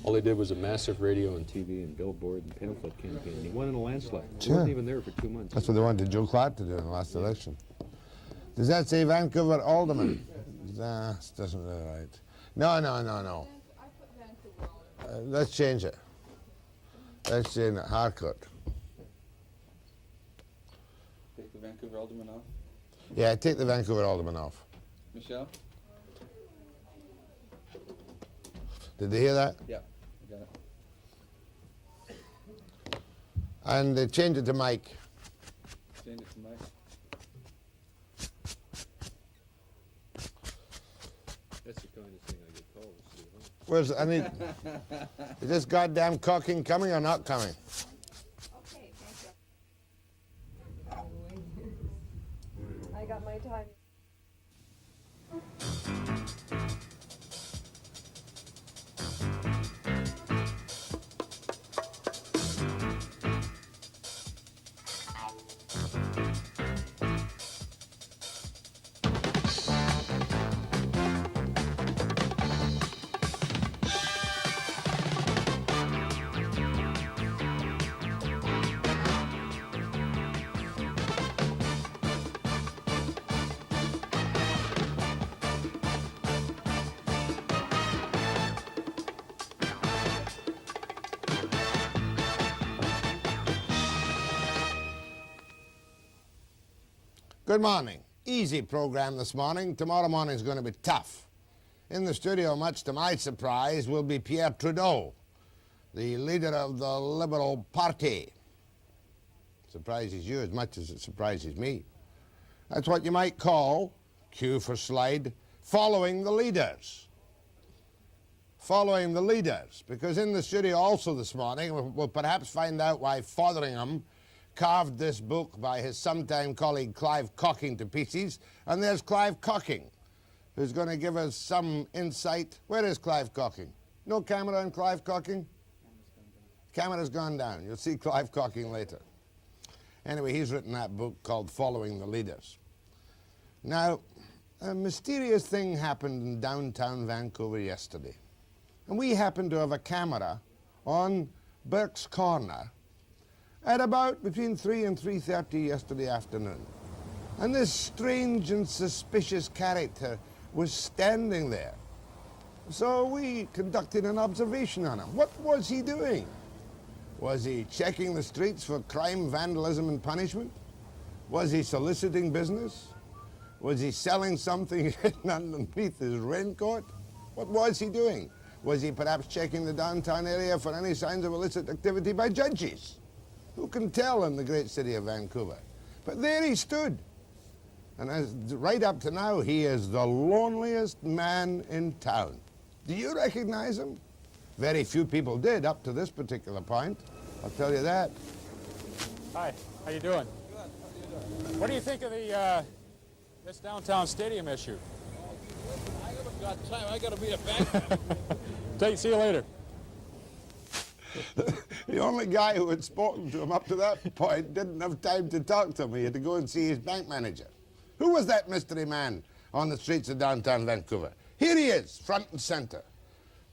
All they did was a massive radio and TV and billboard and pamphlet campaign. He won in a landslide. He wasn't even there for 2 months. That's what they wanted Joe Clark to do in the last election. Does that say Vancouver Alderman? That doesn't look right. No. I put Vancouver Alderman. Let's change it. Let's change it. Harcourt. Take the Vancouver Alderman off. Yeah, take the Vancouver Alderman off. Michelle? Did they hear that? Yeah, I got it. And change it to Mike. Change it to Mike. That's the kind of thing I get called, Steve, huh? Where's, I need, is this goddamn Cocking coming or not coming? Okay, thank you. I got my time. Good morning. Easy program this morning. Tomorrow morning is going to be tough. In the studio, much to my surprise, will be Pierre Trudeau, the leader of the Liberal Party. Surprises you as much as it surprises me. That's what you might call, cue for slide, following the leaders. Following the leaders. Because in the studio also this morning, we'll perhaps find out why Fotheringham carved this book by his sometime colleague Clive Cocking to pieces. And there's Clive Cocking, who's going to give us some insight. Where is Clive Cocking? No camera on Clive Cocking? Camera's gone down. You'll see Clive Cocking later. Anyway, he's written that book called Following the Leaders. Now, a mysterious thing happened in downtown Vancouver yesterday. And we happened to have a camera on Burke's Corner at about between 3 and 3:30 yesterday afternoon. And this strange and suspicious character was standing there. So we conducted an observation on him. What was he doing? Was he checking the streets for crime, vandalism, and punishment? Was he soliciting business? Was he selling something hidden underneath his raincoat? What was he doing? Was he perhaps checking the downtown area for any signs of illicit activity by judges? Who can tell in the great city of Vancouver? But there he stood. And right up to now, he is the loneliest man in town. Do you recognize him? Very few people did up to this particular point. I'll tell you that. Hi, how you doing? Good. How are you doing? What do you think of the this downtown stadium issue? I haven't got time. I got to be a bank. See you later. The only guy who had spoken to him up to that point didn't have time to talk to him. He had to go and see his bank manager. Who was that mystery man on the streets of downtown Vancouver? Here he is, front and center.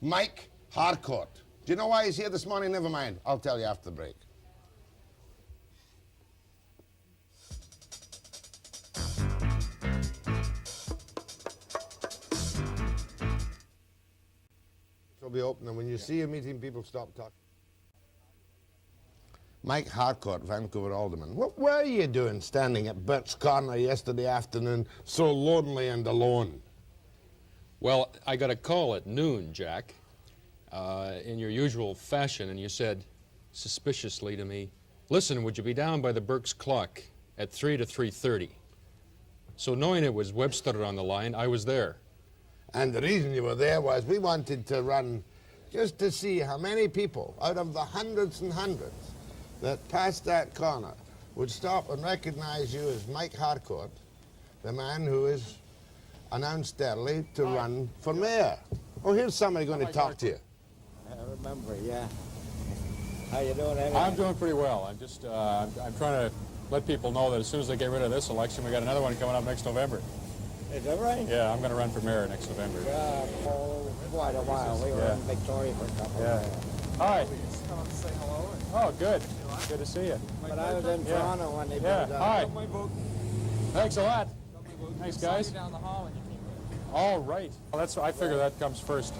Mike Harcourt. Do you know why he's here this morning? Never mind. I'll tell you after the break. It'll be open, and when you see a meeting, people stop talking. Mike Harcourt, Vancouver Alderman. What were you doing standing at Burke's Corner yesterday afternoon so lonely and alone? Well, I got a call at noon, Jack, in your usual fashion, and you said suspiciously to me, listen, would you be down by the Burke's clock at 3 to 3:30? So knowing it was Webster on the line, I was there. And the reason you were there was we wanted to run just to see how many people out of the hundreds and hundreds that passed that corner would stop and recognize you as Mike Harcourt, the man who is announced early to run for mayor. Oh, here's somebody going to talk to you. I remember, yeah. How you doing, Eddie? I'm doing pretty well. I'm just I'm trying to let people know that as soon as they get rid of this election, we got another one coming up next November. Is that right? Yeah, I'm going to run for mayor next November. Yeah, for quite a while. We were Yeah. in Victoria for a couple of years. Hi. Oh, good. Good to see you. But I was in Yeah. Toronto when they Yeah. built Hi. My vote. Thanks a lot. Thanks, guys. Down the hall and you came in. All right. Well, that's. I figure that comes first.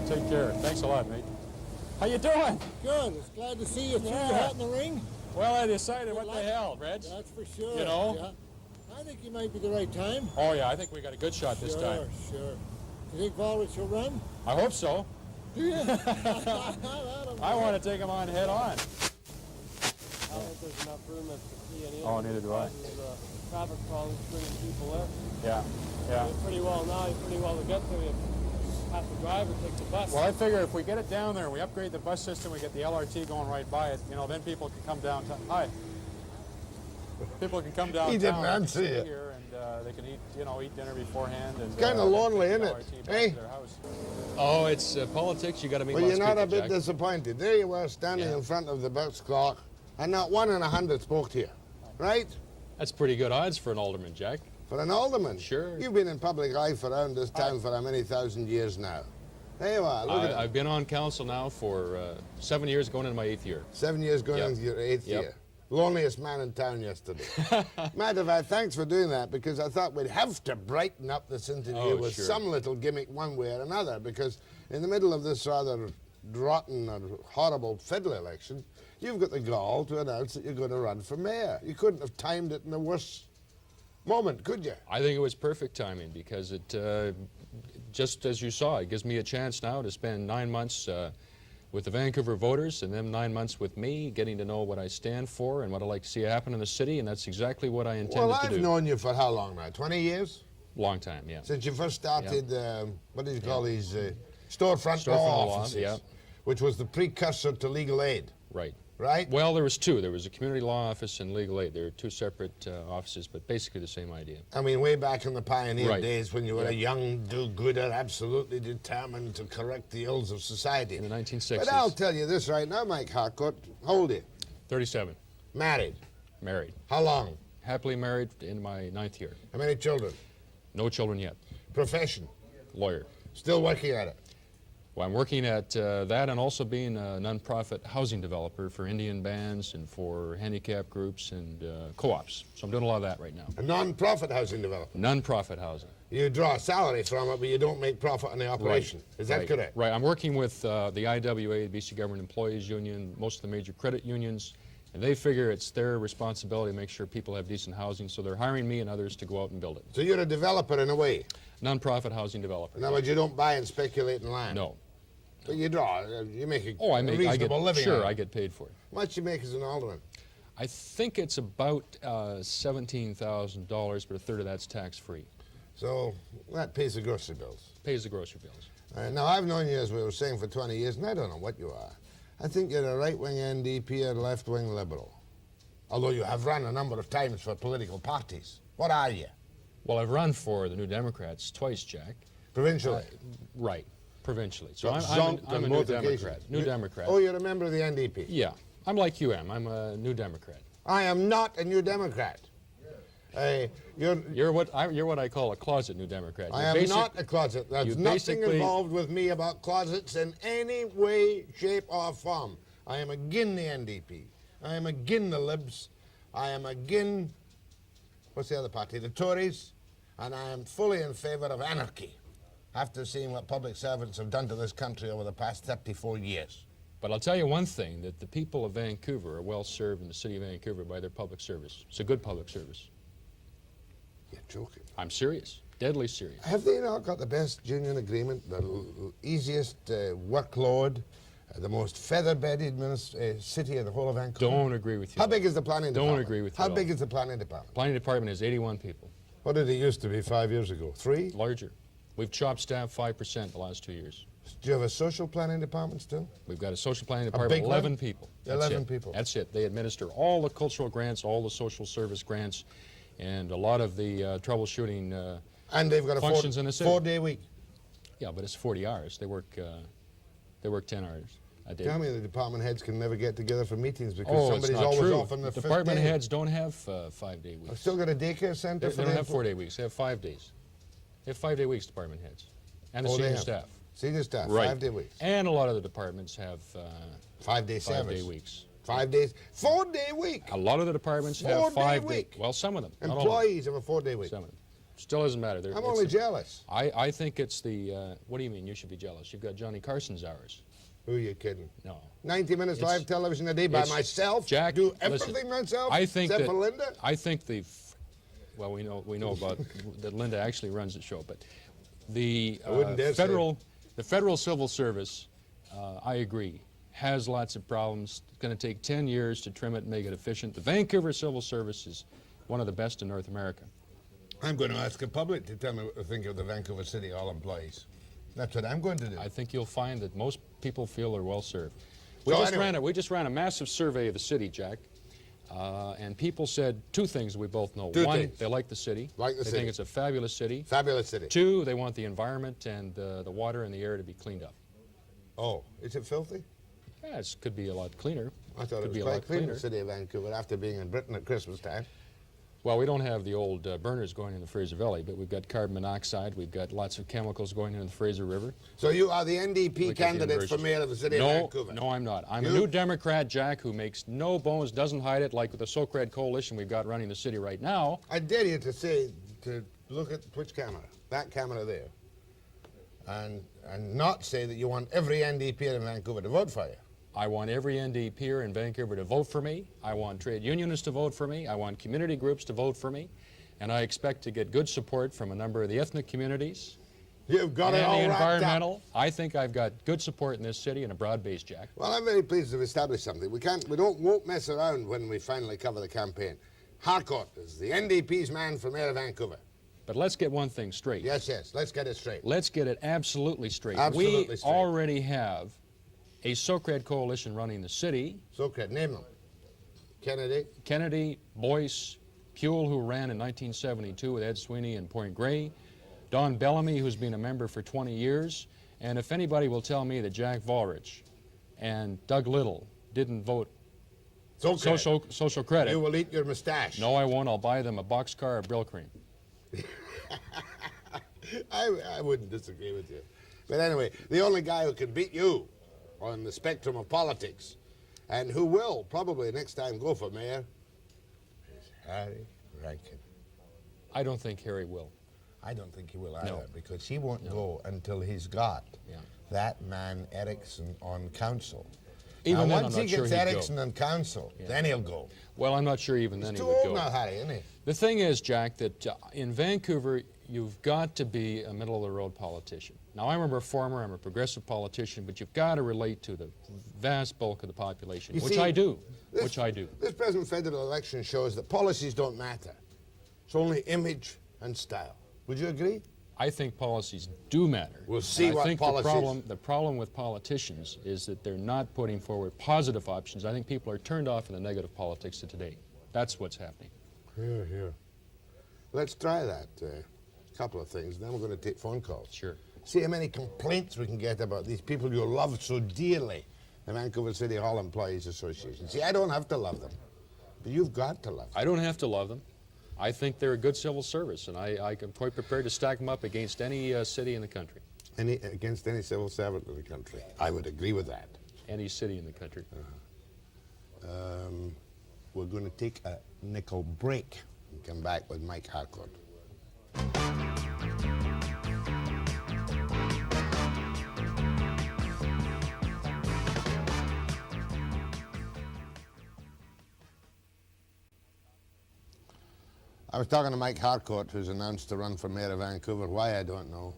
Take care. Thanks a lot, mate. How you doing? Good. It's glad to see you. Threw Yeah. your hat in the ring. Well, I decided, what the luck. hell, Reg? That's for sure. You know? Yeah. I think you might be the right time. Oh, yeah, I think we got a good shot this sure, time. Sure. You think Baldwin will run? I hope so. Do you? I want to take him on head on. I don't think there's enough room to see any Oh, neither do I. traffic problems bringing people there. Yeah, yeah. You're pretty well now, you're pretty well to get to. You have to drive or take the bus. Well, I figure if we get it down there and we upgrade the bus system, we get the LRT going right by it, you know, then people can come downtown. Hi. People can come downtown. He didn't and answer stay you. here and they can eat, you know, eat dinner beforehand. And, Kinda lonely, take the isn't it? LRT back Hey? to their house. Oh, it's politics. You got to meet Well, lots you're of not people, a bit Jack. disappointed. There you were, standing Yeah. in front of the Bucks clock, and not 1 in 100 spoke to you, right? That's pretty good odds for an alderman, Jack. For an alderman. Sure. You've been in public life around this town for how many thousand years now? There you are. Look at that. I've been on council now for 7 years, going into my 8th year. 7 years going Yep. into your 8th Yep. year. Loneliest man in town yesterday. Matter of fact, thanks for doing that, because I thought we'd have to brighten up this interview Oh, with sure. some little gimmick one way or another, because in the middle of this rather rotten or horrible federal election, you've got the gall to announce that you're going to run for mayor. You couldn't have timed it in a worse moment, could you? I think it was perfect timing because it, just as you saw, it gives me a chance now to spend 9 months with the Vancouver voters and then 9 months with me, getting to know what I stand for and what I'd like to see happen in the city, and that's exactly what I intended Well, to I've do. known you for how long now? 20 years? Long time, yeah. Since you first started, what do you call these, storefront Storefront law law, offices, yeah. which was the precursor to legal aid, Right. right? Well, there was two. There was a community law office and legal aid. There were two separate offices, but basically the same idea. I mean, way back in the pioneer Right. days when you were Yeah. a young do-gooder, absolutely determined to correct the ills of society. In the 1960s. But I'll tell you this right now, Mike Harcourt, how old are you? 37. Married. Married. How long? Happily married in my 9th year. How many children? No children yet. Profession? Lawyer. Still working at it? Well, I'm working at that and also being a nonprofit housing developer for Indian bands and for handicap groups and co-ops. So I'm doing a lot of that right now. A non-profit housing developer? Non-profit housing. You draw a salary from it, but you don't make profit on the operation. Is that Right. correct? Right. I'm working with the IWA, the BC Government Employees Union, most of the major credit unions, and they figure it's their responsibility to make sure people have decent housing, so they're hiring me and others to go out and build it. So you're a developer in a way. Non-profit housing developer. In other words, you don't buy and speculate in land. No. But you draw. You make a Oh, I get reasonable living sure, on I it. get paid for it. How much you make as an alderman? I think it's about $17,000, but a third of that's tax-free. So that pays the grocery bills. Pays the grocery bills. Now, I've known you, as we were saying, for 20 years, and I don't know what you are. I think you're a right-wing NDP or a left-wing Liberal. Although you have run a number of times for political parties. What are you? Well, I've run for the New Democrats twice, Jack. Provincially? Right, provincially. So But I'm zonked a on New both Democrat. occasions. New Democrat. Oh, you're a member of the NDP? Yeah, I'm like you am. I'm a New Democrat. I am not a New Democrat. You're what I call a closet New Democrat. I am not a closet. There's you nothing basically- involved with me about closets in any way, shape, or form. I am agin the NDP. I am agin the Libs. I am agin, what's the other party? The Tories. And I am fully in favour of anarchy, after seeing what public servants have done to this country over the past 34 years. But I'll tell you one thing, that the people of Vancouver are well served in the city of Vancouver by their public service. It's a good public service. You're joking. I'm serious, deadly serious. Have they not got the best union agreement, the easiest workload, the most feather-bedded city in the whole of Vancouver? Don't agree with you. How big is the planning Don't department? agree with you How at big all. is the planning department? Planning department has 81 people, What did it used to be 5 years ago? 3? larger. We've chopped staff 5% the last 2 years. Do you have a social planning department still? We've got a social planning big department, one? 11 people. That's 11 it. people. That's it. They administer all the cultural grants, all the social service grants, and a lot of the troubleshooting. And they've got a Functions in the city. 4-day week. Yeah, but it's 40 hours. They work 10 hours. I did. Tell me the department heads can never get together for meetings because Oh, it's somebody's not always true. off on the fifth Department day. heads don't have 5-day weeks. I've still got a daycare center They for don't them. have 4-day weeks. They have 5 days. They have 5-day weeks, department heads. And the Oh, they senior have. staff. Senior staff, Right. 5-day weeks. And a lot of the departments have 5-day service. 5-day weeks. 5 days. 4-day week. A lot of the departments have 4-day 5-day. week. Well, some of them. Not all of Employees have a 4-day them. week. Some of them. Still doesn't matter. I'm only jealous. I think it's the, what do you mean you should be jealous? You've got Johnny Carson's hours. Who are you kidding? No. 90 minutes It's- live television a day by it's- myself? Jack, Do listen, everything myself? I think except that, for Linda? I think well, we know about that Linda actually runs the show, but the wouldn't dare say the federal civil service, I agree, has lots of problems. It's going to take 10 years to trim it and make it efficient. The Vancouver civil service is one of the best in North America. I'm going to ask the public to tell me what they think of the Vancouver City Hall employees. That's what I'm going to do. I think you'll find that most people feel they're well served. So anyway. We just ran a massive survey of the city, Jack, and people said 2 things we both know. Two One, things. they like the city. Like the They city. think it's a fabulous city. Fabulous city. 2, they want the environment and the water and the air to be cleaned up. Oh, is it filthy? Yeah, it could be a lot cleaner. I thought Could it be was a quite lot clean, cleaner. the city of Vancouver, after being in Britain at Christmas time. Well, we don't have the old burners going in the Fraser Valley, but we've got carbon monoxide. We've got lots of chemicals going in the Fraser River. So you are the NDP Look at the candidate for inversions. mayor of the city of No, Vancouver? no, I'm not. I'm a You? new Democrat, Jack, who makes no bones, doesn't hide it, like with the so-called coalition we've got running the city right now. I dare you to say, to look at which camera? That camera there. And not say that you want every NDP in Vancouver to vote for you. I want every NDPer in Vancouver to vote for me. I want trade unionists to vote for me. I want community groups to vote for me. And I expect to get good support from a number of the ethnic communities You've got and it all the wrapped up. environmental. I think I've got good support in this city and a broad base, Jack. Well, I'm very pleased to have established something. Won't mess around when we finally cover the campaign. Harcourt is the NDP's man for mayor of Vancouver. But let's get one thing straight. Yes, let's get it straight. Let's get it absolutely straight. Absolutely We straight. already have a Socrat coalition running the city. Socrat, name them. Kennedy, Boyce, Puel, who ran in 1972 with Ed Sweeney in Point Grey, Don Bellamy, who's been a member for 20 years, and if anybody will tell me that Jack Volrich and Doug Little didn't vote Socrat. social credit, You will eat your mustache. no, I won't. I'll buy them a boxcar of Brill Cream. I wouldn't disagree with you. But anyway, the only guy who can beat you on the spectrum of politics, and who will probably next time go for mayor, is Harry Rankin. I don't think Harry will. I don't think he will either, No. because he won't go until he's got Yeah. that man Erickson on council. Even now, then, once I'm he not sure gets he'd go. Erickson on council, then he'll go. Well, I'm not sure even then He's he too would old go. now, Harry, isn't he? The thing is, Jack, that in Vancouver, you've got to be a middle-of-the-road politician. Now, I'm a reformer, I'm a progressive politician, but you've got to relate to the vast bulk of the population, You which see, I do, This present federal election shows that policies don't matter. It's only image and style. Would you agree? I think policies do matter. We'll see And I what think policies- the problem with politicians is that they're not putting forward positive options. I think people are turned off in the negative politics of today. That's what's happening. Here. Let's try that. Couple of things, then we're going to take phone calls. Sure. See how many complaints we can get about these people you love so dearly, the Vancouver City Hall Employees Association. See, I don't have to love them, but you've got to love them. I don't have to love them. I think they're a good civil service, and I'm quite prepared to stack them up against any city in the country. Against any civil servant in the country. I would agree with that. Any city in the country. We're going to take a nickel break and come back with Mike Harcourt. I was talking to Mike Harcourt, who's announced to run for mayor of Vancouver. Why, I don't know.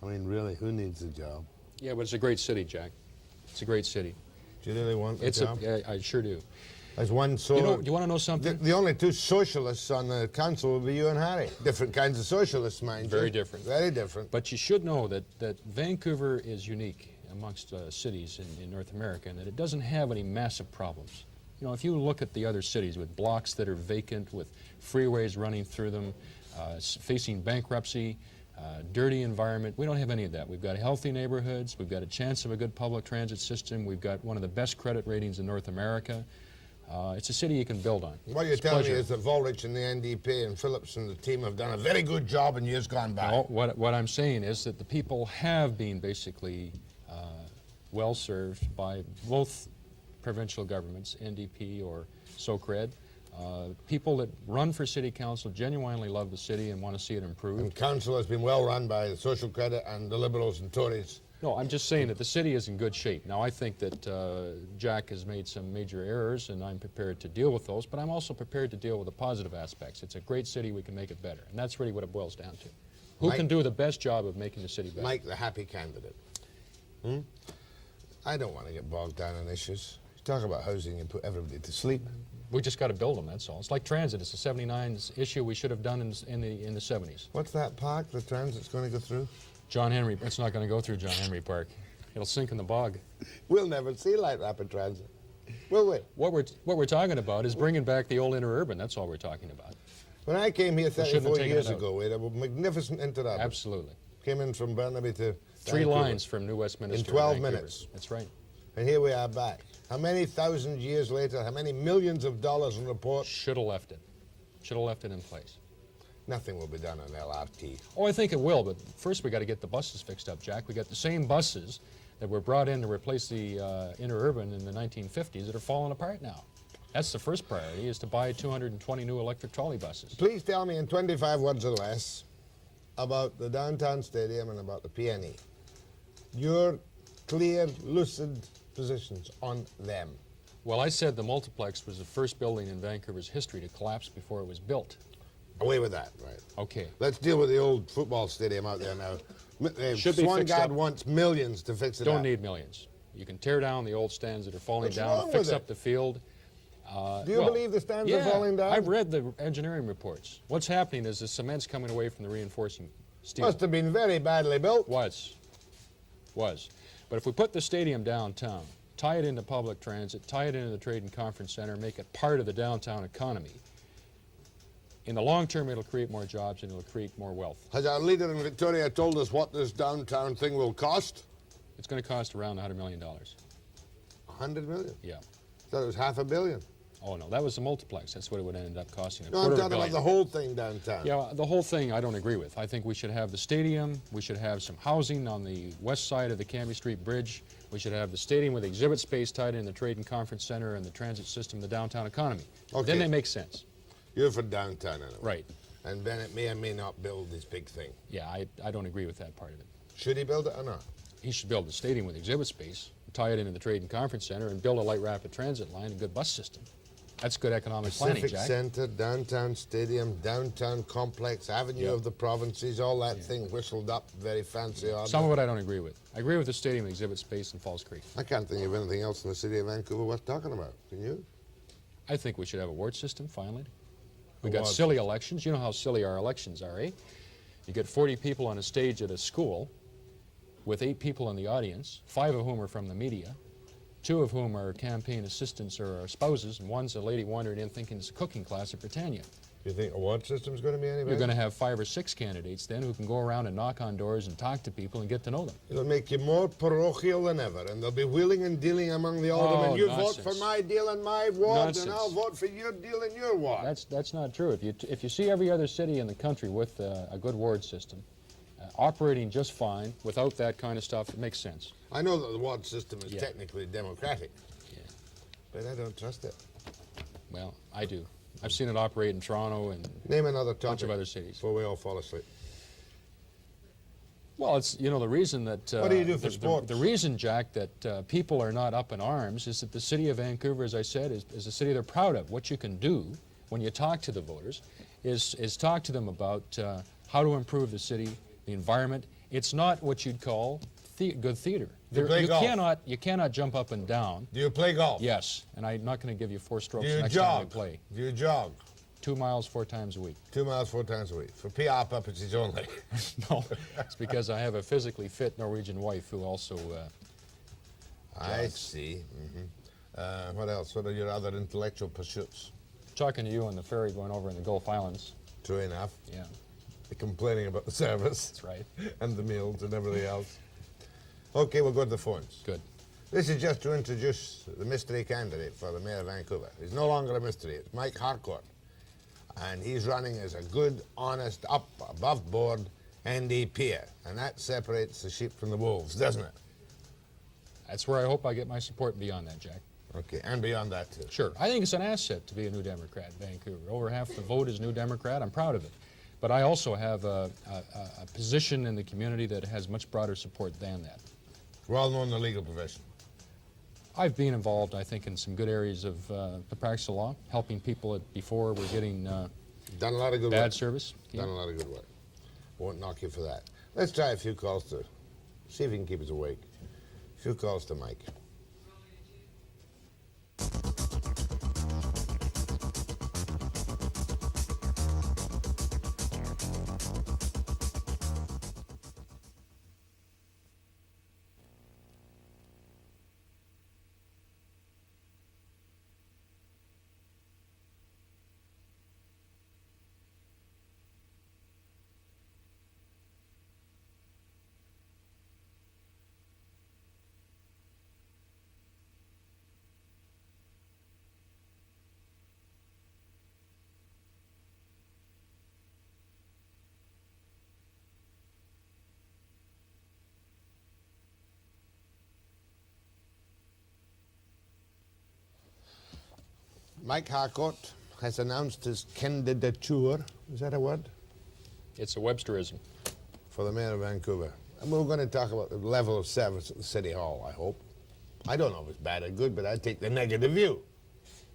I mean, really, who needs the job? Yeah, but it's a great city, Jack. It's a great city. Do you really want the It's job? I sure do. As one so. You know, do you want to know something? The only two socialists on the council will be you and Harry. Different kinds of socialists, mind you. Very different. Very different. But you should know that Vancouver is unique amongst cities in North America, and that it doesn't have any massive problems. You know, if you look at the other cities with blocks that are vacant, with freeways running through them, facing bankruptcy, dirty environment. We don't have any of that. We've got healthy neighborhoods. We've got a chance of a good public transit system. We've got one of the best credit ratings in North America. It's a city you can build on. What you're It's a telling me pleasure. is that Volrich and the NDP and Phillips and the team have done a very good job in years gone by. No, what I'm saying is that the people have been basically well served by both provincial governments, NDP or SOCRED. People that run for city council genuinely love the city and want to see it improve. And council has been well run by the Social Credit and the Liberals and Tories. No, I'm just saying that the city is in good shape. Now, I think that Jack has made some major errors, and I'm prepared to deal with those, but I'm also prepared to deal with the positive aspects. It's a great city. We can make it better, and that's really what it boils down to. Who Mike- can do the best job of making the city better? Mike, the happy candidate. I don't want to get bogged down in issues. You talk about housing and put everybody to sleep. We just got to build them, that's all. It's like transit. It's a 79 issue we should have done in the 70s. What's that park the transit's going to go through? John Henry, it's not going to go through John Henry Park. It'll sink in the bog. We'll never see light rapid transit, will we? What we're talking about is bringing back the old interurban. That's all we're talking about. When I came here shouldn't have 34 taken years it out. ago, we had a magnificent interurban. Absolutely. Came in from Burnaby to 3 Vancouver. lines from New Westminster. In to 12 Vancouver. minutes. That's right. And here we are back. How many thousand years later, how many millions of dollars in reports? Should have left it. Should have left it in place. Nothing will be done on LRT. Oh, I think it will, but first we got to get the buses fixed up, Jack. We got the same buses that were brought in to replace the interurban in the 1950s that are falling apart now. That's the first priority, is to buy 220 new electric trolley buses. Please tell me in 25 words or less about the downtown stadium and about the PNE. Your clear, lucid positions on them. Well, I said the multiplex was the first building in Vancouver's history to collapse before it was built. Away with that, right? Okay. Let's deal with the old football stadium out there now. Should be fixed Swangard up. wants millions to fix it Don't up. need millions. You can tear down the old stands that are falling What's down, wrong fix with up it? the field. Do you believe the stands are falling down? I've read the engineering reports. What's happening is the cement's coming away from the reinforcing steel. Must have been very badly built. Was. But if we put the stadium downtown, tie it into public transit, tie it into the Trade and Conference Center, make it part of the downtown economy, in the long term it'll create more jobs and it'll create more wealth. Has our leader in Victoria told us what this downtown thing will cost? It's going to cost around $100 million. 100 million? Yeah. Thought it was $500 million. Oh, no, that was the multiplex. That's what it would end up costing. No, I'm talking about the whole thing downtown. Yeah, the whole thing I don't agree with. I think we should have the stadium, we should have some housing on the west side of the Cambie Street Bridge, we should have the stadium with exhibit space tied in the Trade and Conference Center and the transit system, the downtown economy. Okay. Then they make sense. You're for downtown anyway. Right. And Bennett may or may not build this big thing. Yeah, I don't agree with that part of it. Should he build it or not? He should build the stadium with exhibit space, tie it into the Trade and Conference Center, and build a light rapid transit line and a good bus system. That's good economic planning, Pacific Jack. Centre, downtown stadium, downtown complex, Avenue Yeah. of the Provinces, all that thing whistled up, very fancy. Some of it I don't agree with. I agree with the stadium with exhibit space in Falls Creek. I can't think of anything else in the city of Vancouver worth talking about. Can you? I think we should have a ward system, finally. We A got ward silly elections. You know how silly our elections are, eh? You get 40 people on a stage at a school with 8 people in the audience, 5 of whom are from the media, 2 of whom are campaign assistants or our spouses, and one's a lady wandering in thinking it's a cooking class at Britannia. You think a ward system's going to be any better? You're going to have 5 or 6 candidates then who can go around and knock on doors and talk to people and get to know them. It'll make you more parochial than ever, and they'll be wheeling and dealing among the aldermen. Oh, You nonsense. vote for my deal in my ward, Nonsense. and I'll vote for your deal in your ward. That's not true. If you see every other city in the country with a good ward system operating just fine without that kind of stuff, it makes sense. I know that the ward system is Yeah. technically democratic, Yeah. but I don't trust it. Well, I do. I've seen it operate in Toronto and Name another a bunch topic of other cities. before we all fall asleep. Well, it's, you know, the reason that... What do you do for the sports? reason, Jack, that people are not up in arms is that the city of Vancouver, as I said, is a city they're proud of. What you can do when you talk to the voters is talk to them about how to improve the city, the environment. It's not what you'd call good theater. You play golf? You cannot jump up and down. Do you play golf? Yes, and I'm not going to give you 4 strokes Do you next time jog? we play. Do you jog? 2 miles 4 times a week. 2 miles 4 times a week. For PR purposes only. No, it's because I have a physically fit Norwegian wife who also... I see. What else? What are your other intellectual pursuits? talking to you on the ferry going over in the Gulf Islands. True enough. Yeah. complaining about the service. That's right. And the meals and everything else. Okay, we'll go to the phones. Good. This is just to introduce the mystery candidate for the Mayor of Vancouver. He's no longer a mystery. It's Mike Harcourt. And he's running as a good, honest, above board NDP. And that separates the sheep from the wolves, doesn't it? That's where I hope I get my support beyond that, Jack. Okay, and beyond that too. Sure. I think it's an asset to be a New Democrat in Vancouver. Over half the vote is New Democrat. I'm proud of it. But I also have a position in the community that has much broader support than that. Well known in the legal profession. I've been involved, I think, in some good areas of the practice of law, helping people before we're getting Done a lot of good bad work. service. Yeah. Done a lot of good work. Won't knock you for that. Let's try a few calls to see if he can keep us awake. A few calls to Mike. Mike Harcourt has announced his candidature, is that a word? It's a Websterism. For the Mayor of Vancouver. And we're going to talk about the level of service at the City Hall, I hope. I don't know if it's bad or good, but I take the negative view.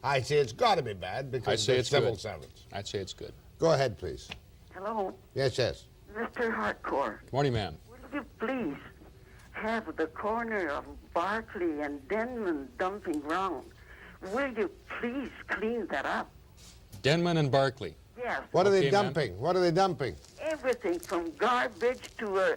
I say it's got to be bad because I say of it's civil good. servants. I'd say it's good. Go ahead, please. Hello, Yes, yes. Mr. Harcourt. Good morning, ma'am. Will you please have the corner of Barclay and Denman dumping ground? Will you please clean that up? Denman and Barclay. Yes, What are they Okay, ma'am. dumping? What are they dumping? everything from garbage to a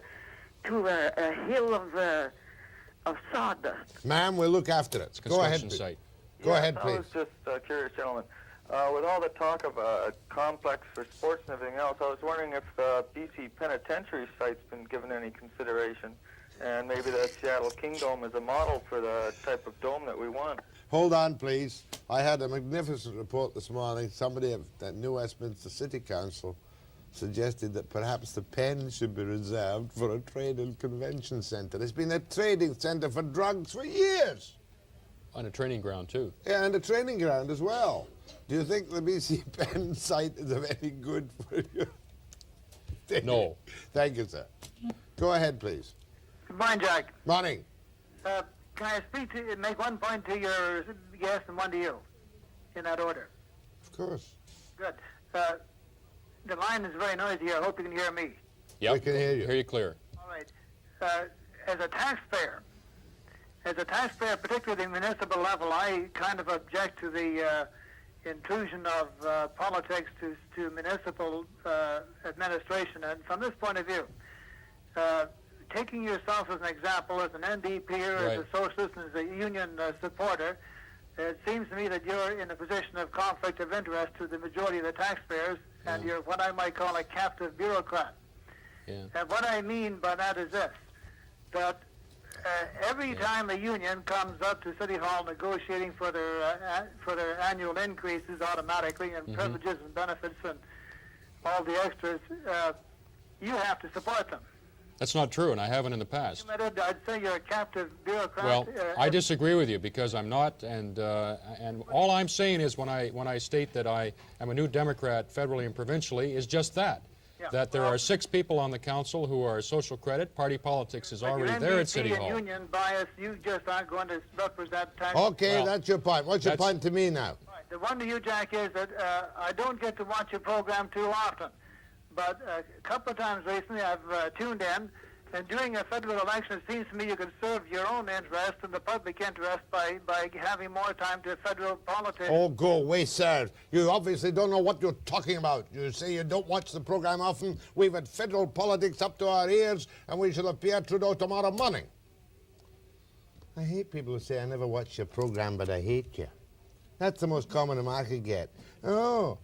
hill of sawdust. Ma'am, we'll look after it. It's a Go ahead, construction please. site. Go Yes, ahead, I please. was just curious, gentlemen. With all the talk of a complex for sports and everything else, I was wondering if the BC Penitentiary site's been given any consideration, and maybe the Seattle King Dome is a model for the type of dome that we want. Hold on, please. I had a magnificent report this morning. Somebody at New Westminster City Council suggested that perhaps the Pen should be reserved for a trade and convention centre. It's been a trading centre for drugs for years. On a training ground, too. Yeah, and a training ground as well. Do you think the BC Pen site is of any good for you? No. Thank you, sir. Go ahead, please. Good morning, Jack. Morning. Can I speak to make one point to your guest and one to you, in that order? Of course. Good. The line is very noisy here. I hope you can hear me. Yep. We can hear you. Hear you clear. All right. As a taxpayer, particularly at the municipal level, I kind of object to the intrusion of politics to municipal administration. And from this point of view, taking yourself as an example, as an NDP, as a socialist, and as a union supporter, it seems to me that you're in a position of conflict of interest to the majority of the taxpayers, and you're what I might call a captive bureaucrat. Yeah. And what I mean by that is this, that every time a union comes up to City Hall negotiating for their annual increases automatically and privileges and benefits and all the extras, you have to support them. That's not true, and I haven't in the past. I'd say you're a captive bureaucrat. Well, I disagree with you because I'm not, and all I'm saying is when I state that I am a New Democrat federally and provincially is just that. Yeah. That there are 6 people on the council who are social credit. Party politics is already there at City Hall. Union bias, you just aren't going to represent tax. Okay, that's your point. What's your point to me now? Right. The one to you, Jack, is that I don't get to watch your program too often. But a couple of times recently I've tuned in, and during a federal election it seems to me you can serve your own interest and the public interest by having more time to federal politics. Oh, go away, sir. You obviously don't know what you're talking about. You say you don't watch the program often. We've had federal politics up to our ears, and we shall have Pierre Trudeau tomorrow morning. I hate people who say, I never watch your program, but I hate you. That's the most common remark I get. Oh,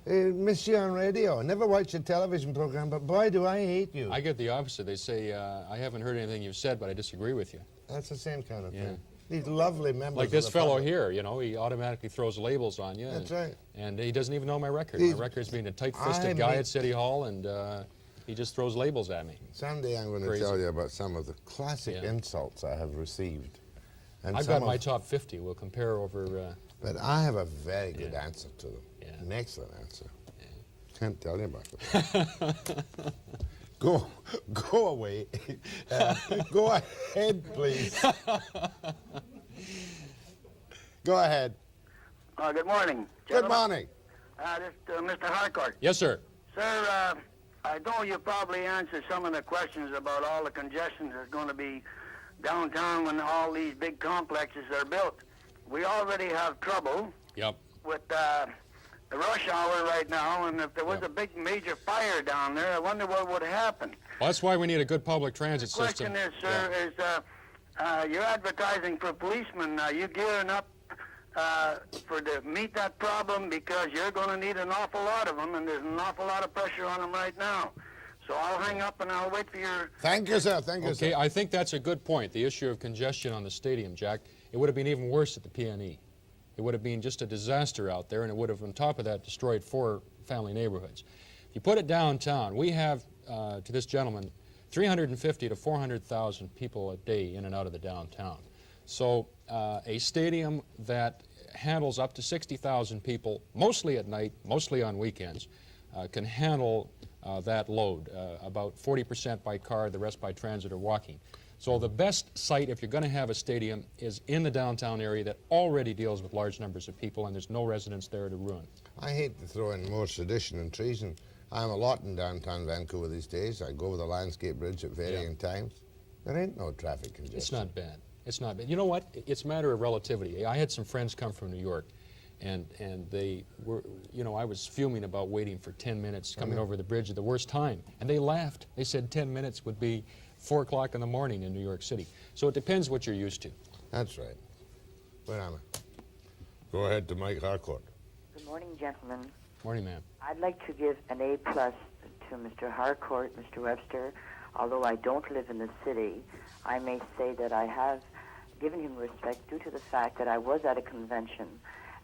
Miss you on radio. Never watched a television program, but boy, do I hate you. I get the opposite. They say, I haven't heard anything you've said, but I disagree with you. That's the same kind of Yeah. thing. These lovely members Like of this the fellow public. here, you know, he automatically throws labels on you. That's right. And he doesn't even know my record. These- My record's being a I tight-fisted guy mean- at City Hall, and he just throws labels at me. Someday I'm going to Crazy. tell you about some of the classic Yeah. insults I have received. And I've some got my of- top 50. We'll compare over... But I have a very good Yeah. answer to them. Yeah. An excellent answer. Can't tell you about it. Go away. Go ahead, please. Go ahead. Good morning. Good morning. Mr. Harcourt. Yes, sir. Sir, I know you probably answered some of the questions about all the congestion that's going to be downtown when all these big complexes are built. We already have trouble Yep. with the rush hour right now, and if there was a big major fire down there, I wonder what would happen. Well, that's why we need a good public transit The question system. is, sir, you're advertising for policemen. Are you gearing up to meet that problem? Because you're going to need an awful lot of them, and there's an awful lot of pressure on them right now. So I'll hang up and I'll wait for your... Thank you, sir. Thank you, Okay, sir. I think that's a good point, the issue of congestion on the stadium, Jack. It would have been even worse at the PNE. It would have been just a disaster out there, and it would have, on top of that, destroyed 4 family neighborhoods. If you put it downtown, we have, to this gentleman, 350 to 400,000 people a day in and out of the downtown. So a stadium that handles up to 60,000 people, mostly at night, mostly on weekends, can handle that load, about 40% by car, the rest by transit or walking. So the best site, if you're going to have a stadium, is in the downtown area that already deals with large numbers of people, and there's no residents there to ruin. I hate to throw in more sedition and treason. I'm a lot in downtown Vancouver these days. I go over the landscape bridge at varying times. There ain't no traffic congestion. It's not bad. It's not bad. You know what? It's a matter of relativity. I had some friends come from New York, and they were, you know, I was fuming about waiting for 10 minutes coming over the bridge at the worst time. And they laughed. They said 10 minutes would be 4 o'clock in the morning in New York City. So it depends what you're used to. That's right. Where am I? Go ahead to Mike Harcourt. Good morning, gentlemen. Morning, ma'am. I'd like to give an A+ to Mr. Harcourt, Mr. Webster. Although I don't live in the city, I may say that I have given him respect due to the fact that I was at a convention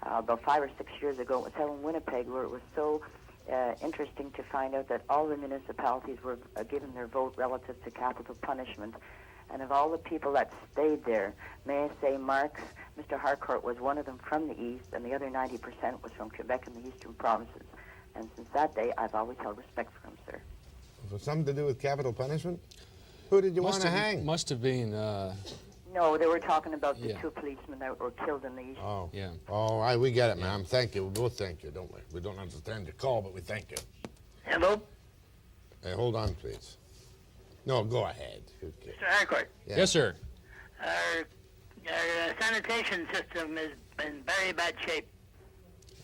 about 5 or 6 years ago. It was held in Winnipeg, where it was so interesting to find out that all the municipalities were given their vote relative to capital punishment. And of all the people that stayed there, may I say Mr. Harcourt was one of them from the east, and the other 90% was from Quebec and the eastern provinces. And since that day, I've always held respect for him, sir. For something to do with capital punishment? Who did you want to hang? Must have been... No, they were talking about the 2 policemen that were killed in the east. Oh. Yeah. Oh, we get it, ma'am. Thank you. We both thank you, don't we? We don't understand your call, but we thank you. Hello? Hey, hold on, please. No, go ahead. Okay. Mr. Harcourt. Yeah. Yes, sir. Our sanitation system is in very bad shape.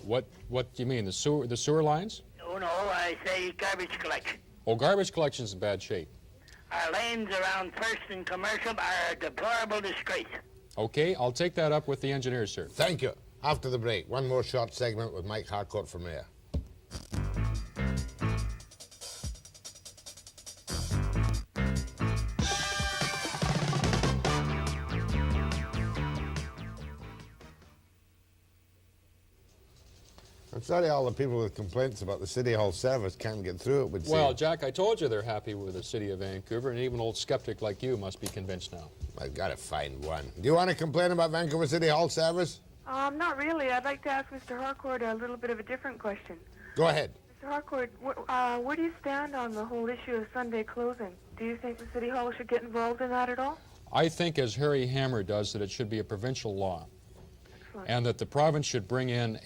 What do you mean, the sewer lines? Oh, no, I say garbage collection. Oh, garbage collection's in bad shape. Our lanes around First and Commercial are a deplorable disgrace. Okay, I'll take that up with the engineers, sir. Thank you. After the break, one more short segment with Mike Harcourt for mayor. I'm sorry all the people with complaints about the City Hall service can't get through it would seem. Well, Jack, I told you they're happy with the city of Vancouver, and even an old skeptic like you must be convinced now. I've got to find one. Do you want to complain about Vancouver City Hall service? Not really. I'd like to ask Mr. Harcourt a little bit of a different question. Go ahead. Mr. Harcourt, where do you stand on the whole issue of Sunday closing? Do you think the City Hall should get involved in that at all? I think, as Harry Hammer does, that it should be a provincial law. And that the province should bring in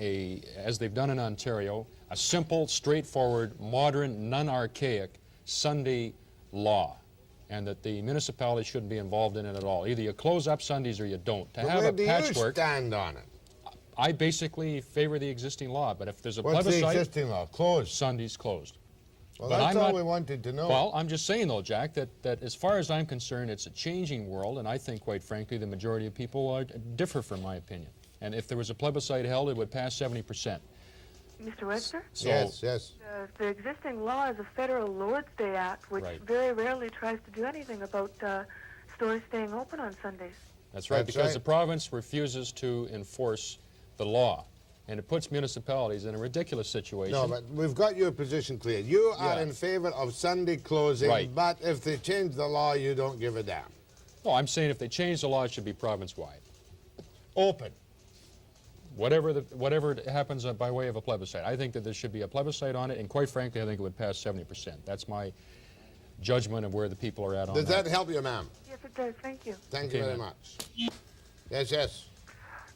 as they've done in Ontario, a simple, straightforward, modern, non-archaic Sunday law. And that the municipality shouldn't be involved in it at all. Either you close up Sundays or you don't. To have where a do patchwork, you stand on it? I basically favor the existing law, but if there's a What's plebiscite... the existing law? Closed? Sundays closed. Well, But that's I'm all not- we wanted to know. Well, I'm just saying, though, Jack, that as far as I'm concerned, it's a changing world, and I think, quite frankly, the majority of people differ from my opinion. And if there was a plebiscite held, it would pass 70%. Mr. Webster? So, yes. The existing law is a federal Lord's Day Act, which Right. very rarely tries to do anything about stores staying open on Sundays. That's right, That's because right. the province refuses to enforce the law. And it puts municipalities in a ridiculous situation. No, but we've got your position clear. You are Yeah. in favor of Sunday closing, Right. but if they change the law, you don't give a damn. No, I'm saying if they change the law, it should be province-wide. Open. Whatever happens by way of a plebiscite. I think that there should be a plebiscite on it, and quite frankly, I think it would pass 70%. That's my judgment of where the people are at on Does that. that help you, ma'am? Yes, it does. Thank you. Thank Okay, you very ma'am. much. Yes.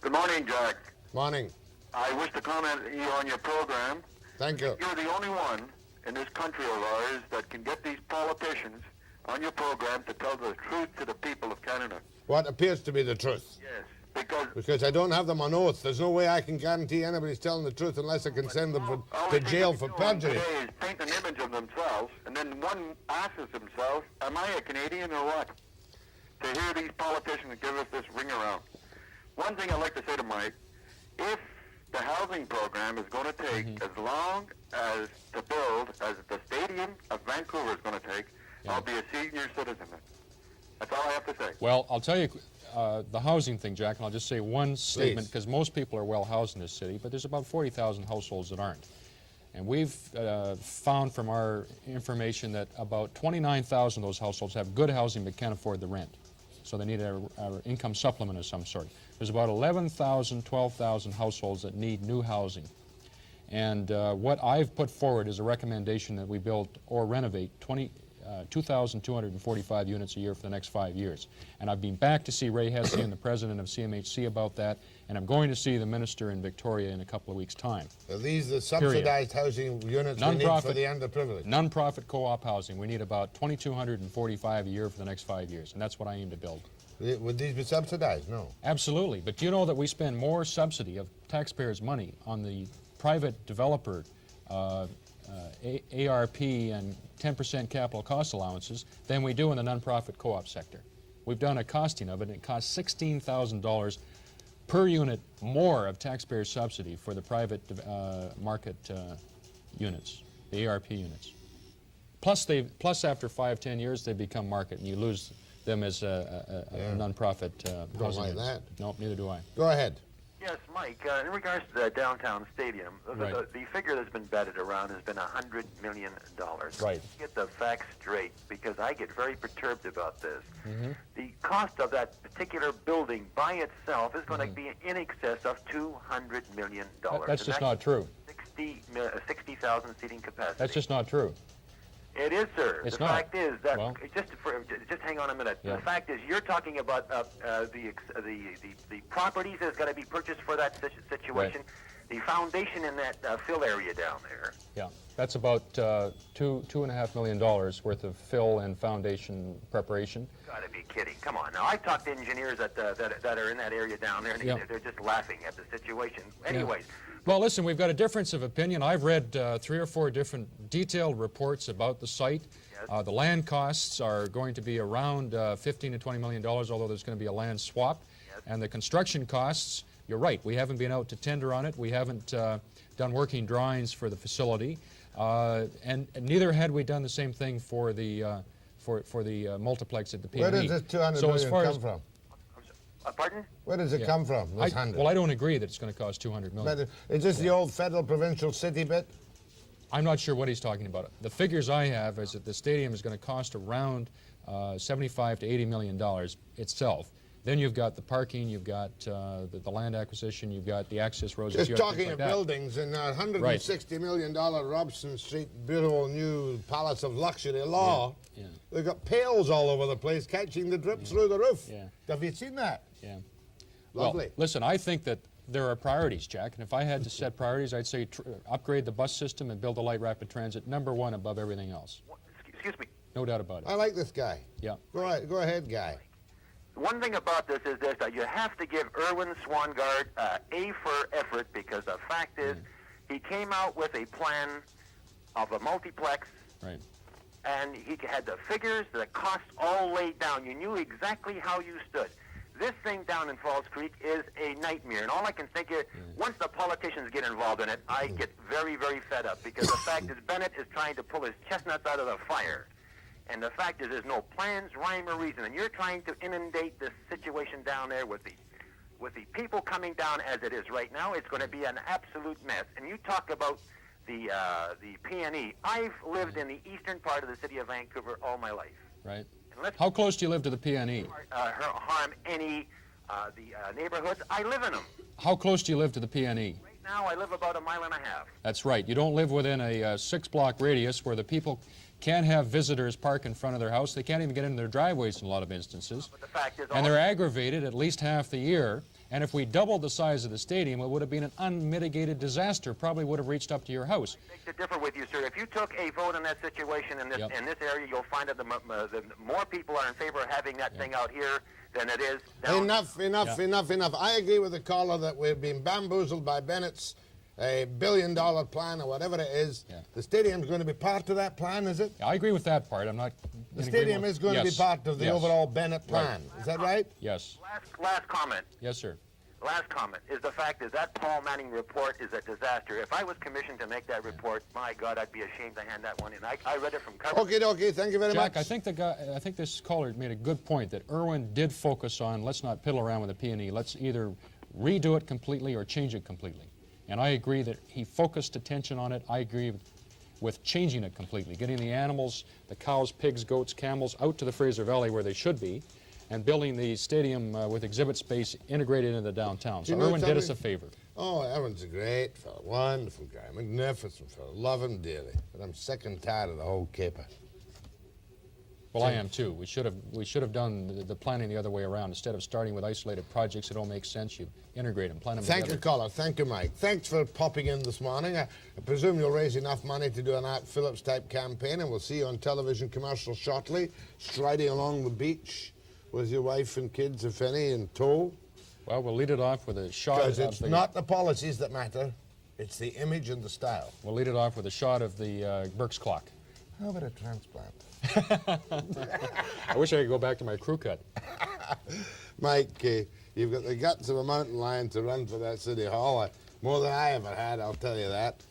Good morning, Jack. Morning. I wish to comment on your program. Thank you. You're the only one in this country of ours that can get these politicians on your program to tell the truth to the people of Canada. What appears to be the truth. Yes, because Because I don't have them on oath. There's no way I can guarantee anybody's telling the truth unless I can send them all to they jail think for they're doing perjury. today is paint an image of themselves, and then one asks himself, am I a Canadian or what? To hear these politicians give us this ring around. One thing I'd like to say to Mike, if the housing program is going to take as long as to build as the stadium of Vancouver is going to take, I'll be a senior citizen. That's all I have to say. Well, I'll tell you the housing thing, Jack, and I'll just say one statement, because most people are well housed in this city, but there's about 40,000 households that aren't. And we've found from our information that about 29,000 of those households have good housing but can't afford the rent. So they need an income supplement of some sort. There's about 11,000, 12,000 households that need new housing. And what I've put forward is a recommendation that we build or renovate 2,245 units a year for the next 5 years. And I've been back to see Ray Hesse, the president of CMHC, about that, and I'm going to see the minister in Victoria in a couple of weeks' time. Are these the subsidized housing units we need for the underprivileged? Non-profit co-op housing. We need about 2,245 a year for the next 5 years, and that's what I aim to build. Would these be subsidized? No. Absolutely. But do you know that we spend more subsidy of taxpayers' money on the private developer ARP and 10% capital cost allowances than we do in the nonprofit co-op sector? We've done a costing of it, and it costs $16,000 per unit more of taxpayer subsidy for the private market units, the ARP units. Plus after 5-10 years, they become market, and you lose them as a nonprofit Don't housing like units. that. Nope, neither do I. Go ahead. Yes, Mike, in regards to the downtown stadium, Right. the figure that's been batted around has been $100 million. Right. Get the facts straight, because I get very perturbed about this. Mm-hmm. The cost of that particular building by itself is going to be in excess of $200 million. That's just not true. 60,000 seating capacity. That's just not true. It is, sir. It's the not. fact is that Well- just hang on a minute. Yeah. The fact is, you're talking about the properties that's going to be purchased for that situation, the foundation in that fill area down there. Yeah, that's about $2.5 million worth of fill and foundation preparation. Got to be kidding! Come on, now I've talked to engineers that are in that area down there, and Yeah. they're just laughing at the situation. Anyways. Well, listen, we've got a difference of opinion. I've read 3 or 4 different detailed reports about the site. Yes. The land costs are going to be around $15 to $20 million, although there's going to be a land swap. Yes. And the construction costs, you're right, we haven't been out to tender on it. We haven't done working drawings for the facility. And neither had we done the same thing for the multiplex at the PME. Where does this 200 million come from? Pardon? Where does it come from, this 100? Well, I don't agree that it's going to cost $200 million. But is this the old federal provincial city bit? I'm not sure what he's talking about. The figures I have is that the stadium is going to cost around $75 to $80 million itself. Then you've got the parking, you've got the land acquisition, you've got the access roads. Just you have talking things of like that. buildings, in that $160 million Robson Street beautiful new palace of luxury law, Yeah. they've got pails all over the place catching the drip through the roof. Yeah. Have you seen that? Yeah. Lovely. Well, listen, I think that there are priorities, Jack, and if I had to set priorities, I'd say upgrade the bus system and build a light rapid transit, #1 above everything else. Excuse me. No doubt about it. I like this guy. Yeah. Go ahead, guy. One thing about this is this, that you have to give Erwin Swangard A for effort, because the fact is he came out with a plan of a multiplex, Right. and he had the figures, the costs all laid down. You knew exactly how you stood. This thing down in Falls Creek is a nightmare, and all I can think is, once the politicians get involved in it, I get very, very fed up, because the fact is Bennett is trying to pull his chestnuts out of the fire. And the fact is there's no plans, rhyme, or reason, and you're trying to inundate this situation down there with the people coming down as it is right now. It's going to be an absolute mess. And you talk about the PNE. I've lived in the eastern part of the city of Vancouver all my life. Right. How close do you live to the PNE? Harm any neighborhoods. I live in them. How close do you live to the PNE? Right now I live about a mile and a half. That's right. You don't live within a 6-block radius where the people can't have visitors park in front of their house. They can't even get into their driveways in a lot of instances. But the fact is, and they're aggravated at least half the year. And if we doubled the size of the stadium, it would have been an unmitigated disaster. Probably would have reached up to your house. I beg to differ with you, sir. If you took a vote in that situation in this area, you'll find that the more people are in favor of having that thing out here than it is down. Enough. I agree with the caller that we've been bamboozled by Bennett's $1 billion plan or whatever it is. The stadium's going to be part of that plan, is it? I agree with that part. I'm not. The stadium is going to be part of the overall Bennett plan. Right. Is that right? Yes. Last comment. Yes, sir. Last comment is the fact is that Paul Manning report is a disaster. If I was commissioned to make that report, my God, I'd be ashamed to hand that one in. I read it from cover. Okay, thank you very much. Jack, I think this caller made a good point that Irwin did focus on, let's not piddle around with the PNE. Let's either redo it completely or change it completely. And I agree that he focused attention on it. I agree with changing it completely, getting the animals, the cows, pigs, goats, camels out to the Fraser Valley where they should be, and building the stadium with exhibit space integrated into the downtown. So Irwin did us a favor. Oh, Irwin's a great fellow, wonderful guy, magnificent fellow, love him dearly. But I'm sick and tired of the whole caper. Well, I am too. We should have done the planning the other way around. Instead of starting with isolated projects that don't make sense, you integrate them, plan them together. Thank you, caller. Thank you, Mike. Thanks for popping in this morning. I presume you'll raise enough money to do an Art Phillips-type campaign, and we'll see you on television commercials shortly, striding along the beach with your wife and kids, if any, in tow. Well, we'll lead it off with a shot of the... Because it's not the policies that matter. It's the image and the style. We'll lead it off with a shot of the Burke's clock. How about a transplant? I wish I could go back to my crew cut. Mike, you've got the guts of a mountain lion to run for that city hall. More than I ever had, I'll tell you that.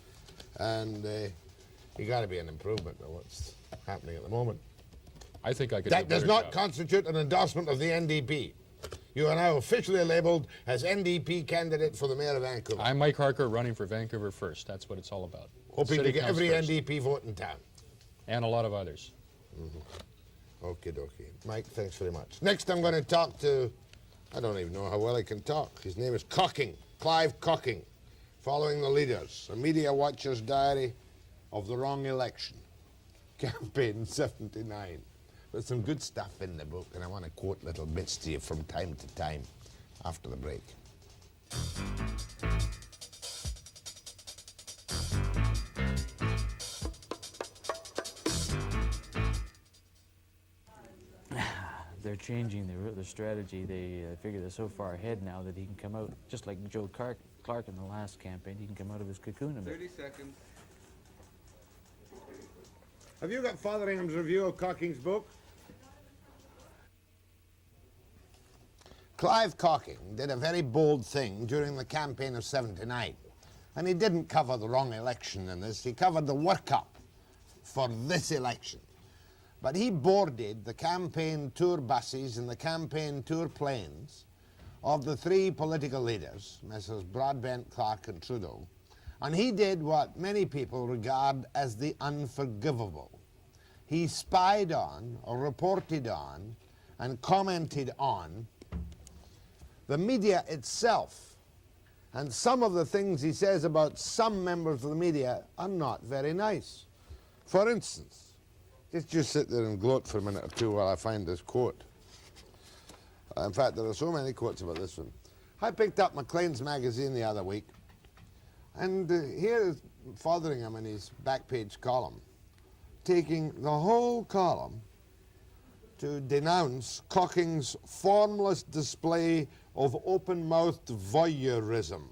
And you got to be an improvement of what's happening at the moment. I think I could That does not constitute an endorsement of the NDP. You are now officially labeled as NDP candidate for the mayor of Vancouver. I'm Mike Harcourt running for Vancouver First. That's what it's all about. Hoping to get every NDP vote in town. And a lot of others. Okie dokie. Mike, thanks very much. Next I'm going to talk to, I don't even know how well I can talk. His name is Cocking, Clive Cocking. Following the Leaders, a media watcher's diary of the wrong election. Campaign 79. There's some good stuff in the book, and I want to quote little bits to you from time to time after the break. They're changing their strategy. They figure they're so far ahead now that he can come out, just like Joe Clark in the last campaign, he can come out of his cocoon a bit. 30 seconds. Have you got Fotheringham's review of Cocking's book? Clive Cocking did a very bold thing during the campaign of 79. And he didn't cover the wrong election in this, he covered the workup for this election. But he boarded the campaign tour buses and the campaign tour planes of the three political leaders, Messrs. Broadbent, Clark and Trudeau, and he did what many people regard as the unforgivable. He spied on, or reported on, and commented on the media itself. And some of the things he says about some members of the media are not very nice. For instance, just sit there and gloat for a minute or two while I find this quote. In fact, there are so many quotes about this one. I picked up Maclean's magazine the other week, and here is Fotheringham in his back page column, taking the whole column to denounce Cocking's formless display of open-mouthed voyeurism.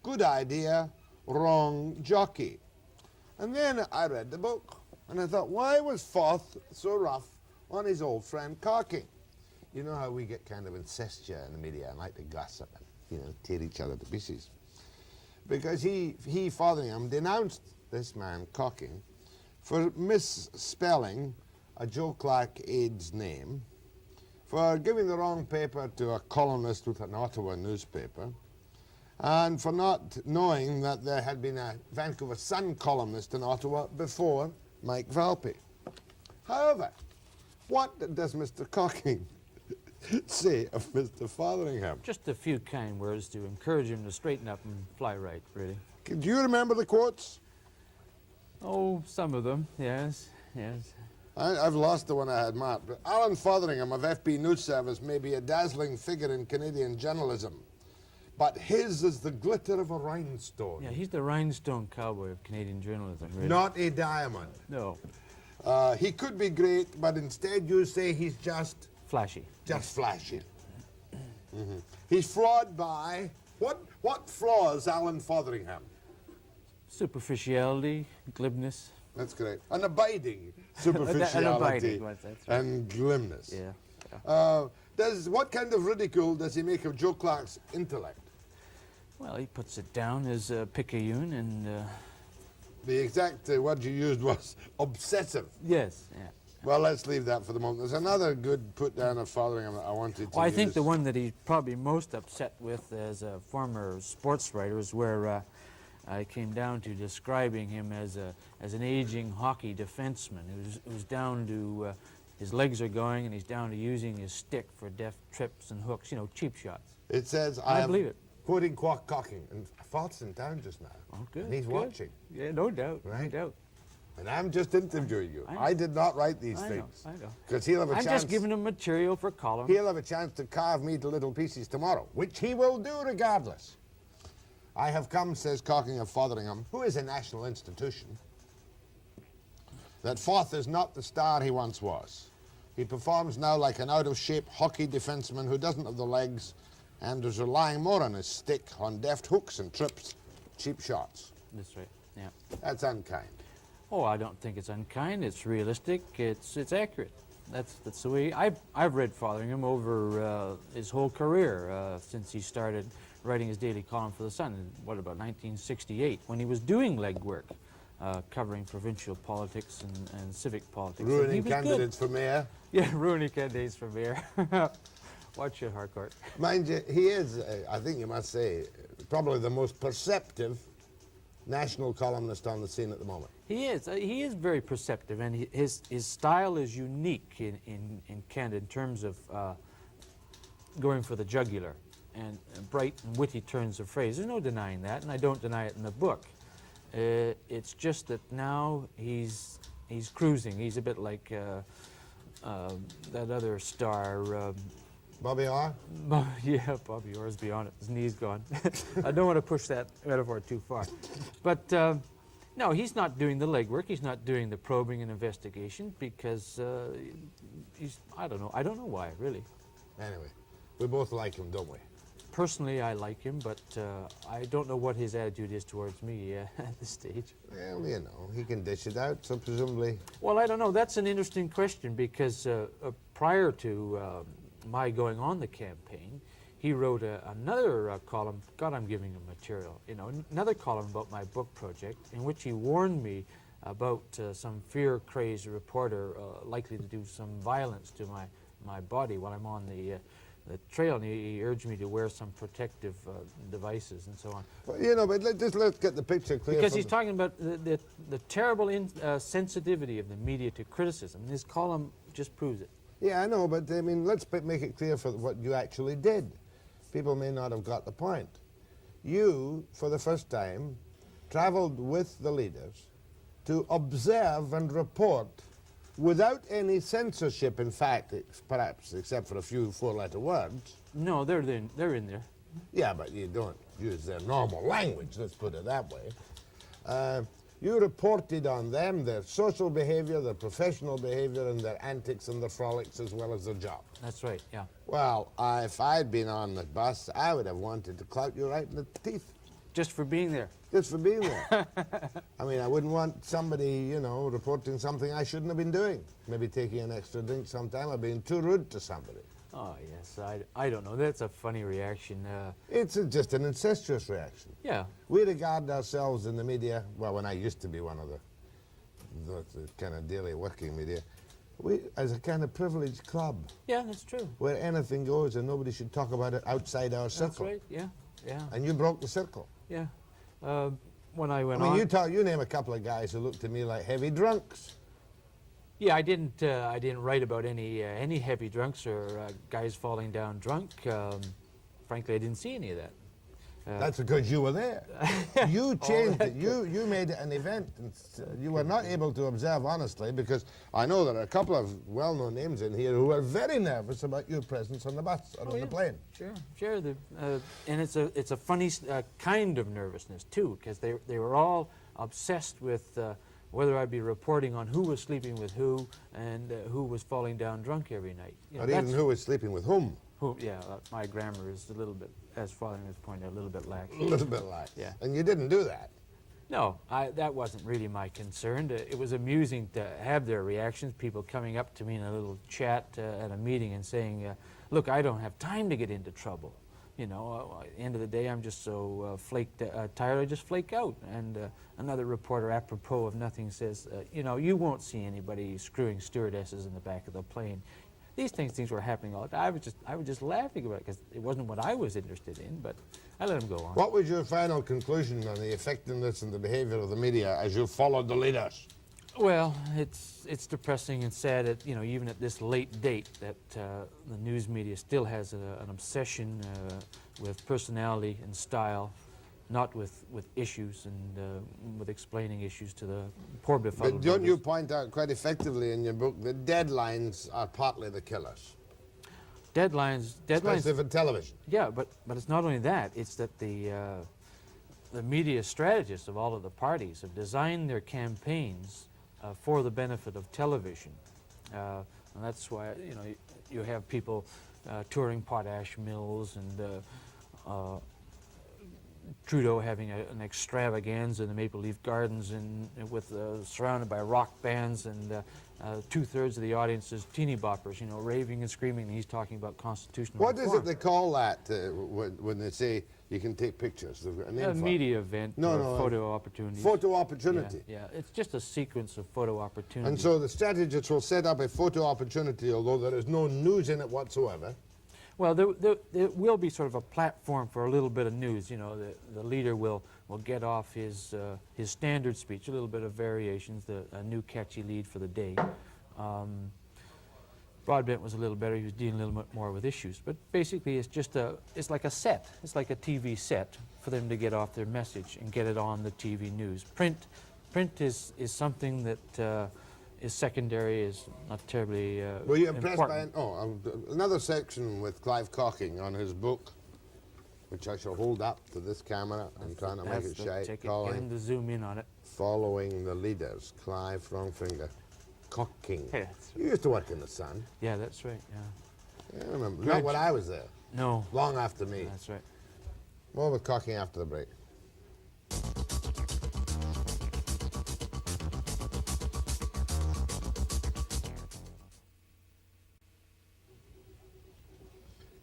Good idea, wrong jockey. And then I read the book, and I thought, why was Foth so rough on his old friend Cocking? You know how we get kind of incestuous in the media and like to gossip and, you know, tear each other to pieces. Because he Fotheringham, denounced this man, Cocking, for misspelling a Joe Clark aide's name, for giving the wrong paper to a columnist with an Ottawa newspaper, and for not knowing that there had been a Vancouver Sun columnist in Ottawa before Mike Valpy. However, what does Mr. Cocking say of Mr. Fotheringham? Just a few kind words to encourage him to straighten up and fly right, really. Do you remember the quotes? Oh, some of them, yes, yes. I've lost the one I had marked. But Alan Fotheringham of FB News Service may be a dazzling figure in Canadian journalism, but his is the glitter of a rhinestone. Yeah, he's the rhinestone cowboy of Canadian journalism, really. Not a diamond. No. He could be great, but instead you say he's just... Flashy. Just flashy. He's flawed by... What flaws Alan Fotheringham? Superficiality, glibness. That's great. An abiding superficiality and glibness. Yeah. What kind of ridicule does he make of Joe Clark's intellect? Well, he puts it down as picayune and... The exact word you used was obsessive. Yes, yeah. Well, let's leave that for the moment. There's another good put down of Fotheringham that I wanted to Well, I use. think the one that he's probably most upset with as a former sports writer is where I came down to describing him as an aging hockey defenseman who's down to, his legs are going and he's down to using his stick for deft trips and hooks, you know, cheap shots. It says, I believe it. Quoting Clive Cocking, and Foth's in town just now. Oh, good. And he's good. watching. Yeah, no doubt, right? no doubt. And I'm just interviewing you. I did not write these things. I know. Because he'll have a chance. I'm just giving him material for column. He'll have a chance to carve me to little pieces tomorrow, which he will do regardless. I have come, says Cocking of Fotheringham, who is a national institution, that Foth is not the star he once was. He performs now like an out-of-shape hockey defenseman who doesn't have the legs and is relying more on his stick, on deft hooks and trips, cheap shots. That's right, yeah. That's unkind. Oh, I don't think it's unkind. It's realistic. It's accurate. That's the way. I've read Fotheringham over his whole career since he started writing his daily column for the Sun. What about 1968 when he was doing legwork, covering provincial politics and civic politics. Ruining candidates for mayor. Yeah, ruining candidates for mayor. Watch it, Harcourt. Mind you, he is, I think you must say, probably the most perceptive national columnist on the scene at the moment. He is very perceptive, and his style is unique in Canada in terms of going for the jugular and bright and witty turns of phrase. There's no denying that, and I don't deny it in the book. It's just that now he's cruising. He's a bit like that other star. Bobby Orr? Yeah, Bobby Orr's beyond it. His knee's gone. I don't want to push that metaphor too far. But no, he's not doing the legwork. He's not doing the probing and investigation because I don't know. I don't know why, really. Anyway, we both like him, don't we? Personally, I like him, but I don't know what his attitude is towards me at this stage. Well, you know, he can dish it out, so presumably... Well, I don't know. That's an interesting question because prior to my going on the campaign, he wrote another column. God, I'm giving him material. You know, another column about my book project in which he warned me about some fear-crazed reporter likely to do some violence to my body while I'm on the trail, and he urged me to wear some protective devices and so on. Well, you know, but let's get the picture clear. Because he's talking about the terrible sensitivity of the media to criticism. His column just proves it. Yeah, I know, but I mean, let's make it clear for what you actually did. People may not have got the point. You, for the first time, traveled with the leaders to observe and report without any censorship, in fact, perhaps, except for a few four-letter words. No, they're in there. Yeah, but you don't use their normal language, let's put it that way. You reported on them, their social behavior, their professional behavior, and their antics and their frolics, as well as their job. That's right, yeah. Well, if I'd been on the bus, I would have wanted to clout you right in the teeth. Just for being there? Just for being there. I mean, I wouldn't want somebody, you know, reporting something I shouldn't have been doing. Maybe taking an extra drink sometime or being too rude to somebody. Oh, yes. I don't know. That's a funny reaction. It's just an incestuous reaction. Yeah. We regard ourselves in the media, well, when I used to be one of the kind of daily working media, as a kind of privileged club. Yeah, that's true. Where anything goes and nobody should talk about it outside our circle. That's right, yeah, yeah. And you broke the circle. Yeah. When I went I mean, on... you name a couple of guys who looked to me like heavy drunks. Yeah, I didn't write about any heavy drunks or guys falling down drunk. Frankly, I didn't see any of that. That's because you were there. You changed it. You made it an event. And you were not able to observe honestly, because I know there are a couple of well-known names in here who are very nervous about your presence on the bus or on the plane. Sure. And it's a funny kind of nervousness too, because they were all obsessed with whether I'd be reporting on who was sleeping with who and who was falling down drunk every night. You know, or even who was sleeping with whom. Yeah, my grammar is a little bit, as Fotheringham has pointed out, a little bit lax. A little bit lax. Yeah. And you didn't do that. No, that wasn't really my concern. It was amusing to have their reactions, people coming up to me in a little chat at a meeting and saying, look, I don't have time to get into trouble. You know, at the end of the day, I'm just so tired, I just flake out. And another reporter, apropos of nothing, says, you know, you won't see anybody screwing stewardesses in the back of the plane. These things were happening all the time. I was just laughing about it because it wasn't what I was interested in, but I let him go on. What was your final conclusion on the effectiveness and the behavior of the media as you followed the leaders? Well, it's depressing and sad that, you know, even at this late date that the news media still has an obsession with personality and style, not with issues and with explaining issues to the poor befuddled. But don't you point out quite effectively in your book that deadlines are partly the killers? Deadlines. Especially for television. Yeah, but it's not only that. It's that the media strategists of all of the parties have designed their campaigns for the benefit of television, and that's why, you know, you have people touring potash mills and Trudeau having an extravaganza in the Maple Leaf Gardens and with surrounded by rock bands, and 2/3 of the audience is teeny boppers, you know, raving and screaming, and he's talking about constitutional What reform. is it they call that when they say you can take pictures? They've got a name A for media it. event, No, photo opportunities. Photo opportunity. Yeah, it's just a sequence of photo opportunities. And so the strategists will set up a photo opportunity, although there is no news in it whatsoever. Well, there will be sort of a platform for a little bit of news. You know, the leader will get off his standard speech, a little bit of variations, a new catchy lead for the day. Broadbent was a little better. He was dealing a little bit more with issues. But basically, it's like a set. It's like a TV set for them to get off their message and get it on the TV news. Print is something that is secondary, is not terribly Were you impressed important. by another section with Clive Cocking on his book, which I shall hold up to this camera and trying to make it shine. Get him to zoom in on it. Following the leaders, Clive, wrong finger, Cocking. Yeah, You used to work in the Sun. Yeah, that's right, yeah. Yeah, I remember. Not when I was there. No. Long after me. That's right. More with Cocking after the break.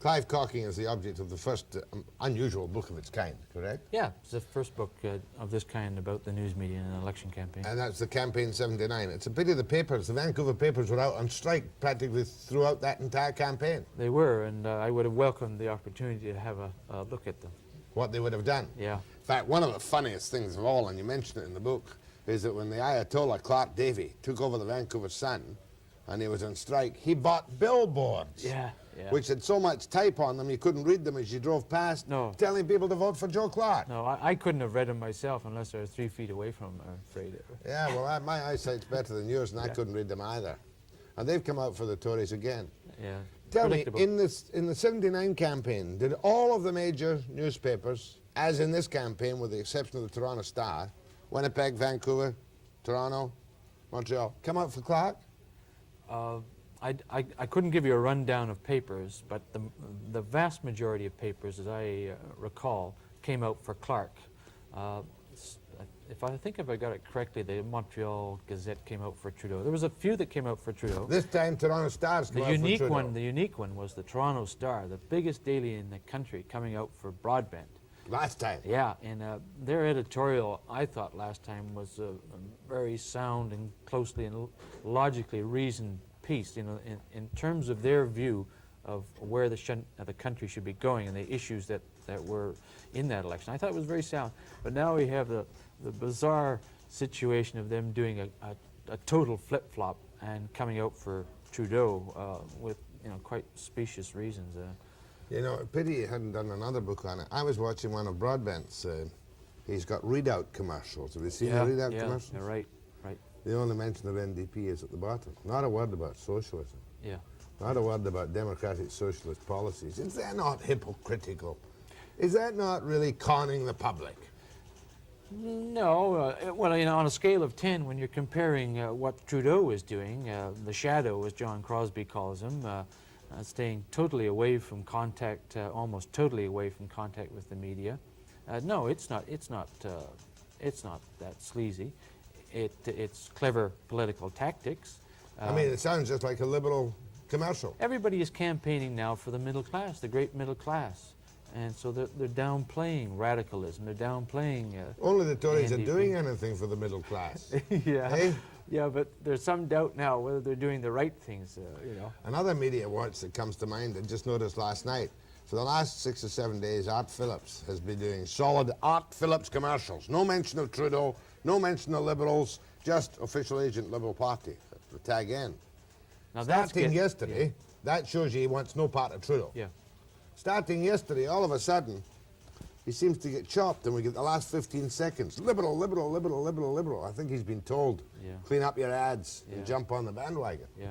Clive Cocking is the object of the first unusual book of its kind, correct? Yeah, it's the first book of this kind about the news media in an election campaign. And that's the Campaign 79. It's a pity the papers, the Vancouver papers, were out on strike practically throughout that entire campaign. They were, and I would have welcomed the opportunity to have a look at them. What they would have done. Yeah. In fact, one of the funniest things of all, and you mention it in the book, is that when the Ayatollah Clark Davey took over the Vancouver Sun and he was on strike, he bought billboards. Yeah. Which had so much type on them you couldn't read them as you drove past, telling people to vote for Joe Clark. No, I couldn't have read them myself unless I was 3 feet away from them, I'm afraid. Yeah, well, my eyesight's better than yours, and I couldn't read them either. And they've come out for the Tories again. Yeah. Tell me, in the 79 campaign, did all of the major newspapers, as in this campaign, with the exception of the Toronto Star, Winnipeg, Vancouver, Toronto, Montreal, come out for Clark? I couldn't give you a rundown of papers, but the vast majority of papers, as I recall, came out for Clark. if I got it correctly, the Montreal Gazette came out for Trudeau. There was a few that came out for Trudeau. This time, Toronto Star's come out for Trudeau. The unique one was the Toronto Star, the biggest daily in the country, coming out for broadband. Last time. Yeah, and their editorial, I thought last time, was a very sound and closely and logically reasoned piece, you know, in terms of their view of where the country should be going and the issues that were in that election. I thought it was very sound. But now we have the bizarre situation of them doing a total flip-flop and coming out for Trudeau with, you know, quite specious reasons. You know, pity you hadn't done another book on it. I was watching one of Broadbent's. He's got readout commercials. Have you seen the readout commercials? Yeah, right. The only mention of NDP is at the bottom. Not a word about socialism. Yeah. Not a word about democratic socialist policies. Is that not hypocritical? Is that not really conning the public? No. Well, you know, on a scale of 10, when you're comparing what Trudeau is doing, the shadow, as John Crosby calls him, staying totally away from contact, almost totally away from contact with the media. No, it's not that sleazy. It's clever political tactics. I mean, it sounds just like a liberal commercial. Everybody is campaigning now for the middle class, the great middle class. And so they're downplaying radicalism. They're downplaying... Only the Tories are doing anything for the middle class. Yeah. Hey? Yeah, but there's some doubt now whether they're doing the right things, you know. Another media watch that comes to mind, I just noticed last night, for the last 6 or 7 days, Art Phillips has been doing solid Art Phillips commercials. No mention of Trudeau, no mention of Liberals, just official agent Liberal Party, the tag end. Now Starting yesterday, that shows you he wants no part of Trudeau. Yeah. Starting yesterday, all of a sudden, he seems to get chopped and we get the last 15 seconds. Liberal, liberal, liberal, liberal, liberal. I think he's been told, clean up your ads and jump on the bandwagon. Yeah.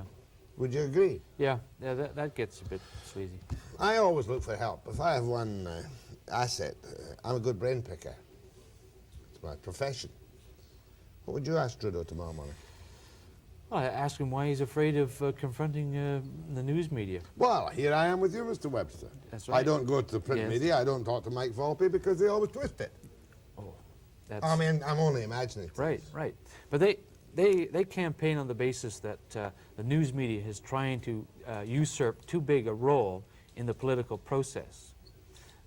Would you agree? Yeah, that gets a bit sleazy. I always look for help. If I have one asset, I'm a good brain picker. It's my profession. What would you ask Trudeau tomorrow morning? Well, I ask him why he's afraid of confronting the news media. Well, here I am with you, Mr. Webster. That's right. I don't go to the print media. I don't talk to Mike Volpe because they always twist it. Oh, that's... I mean, I'm only imagining. Right. But they campaign on the basis that the news media is trying to usurp too big a role in the political process.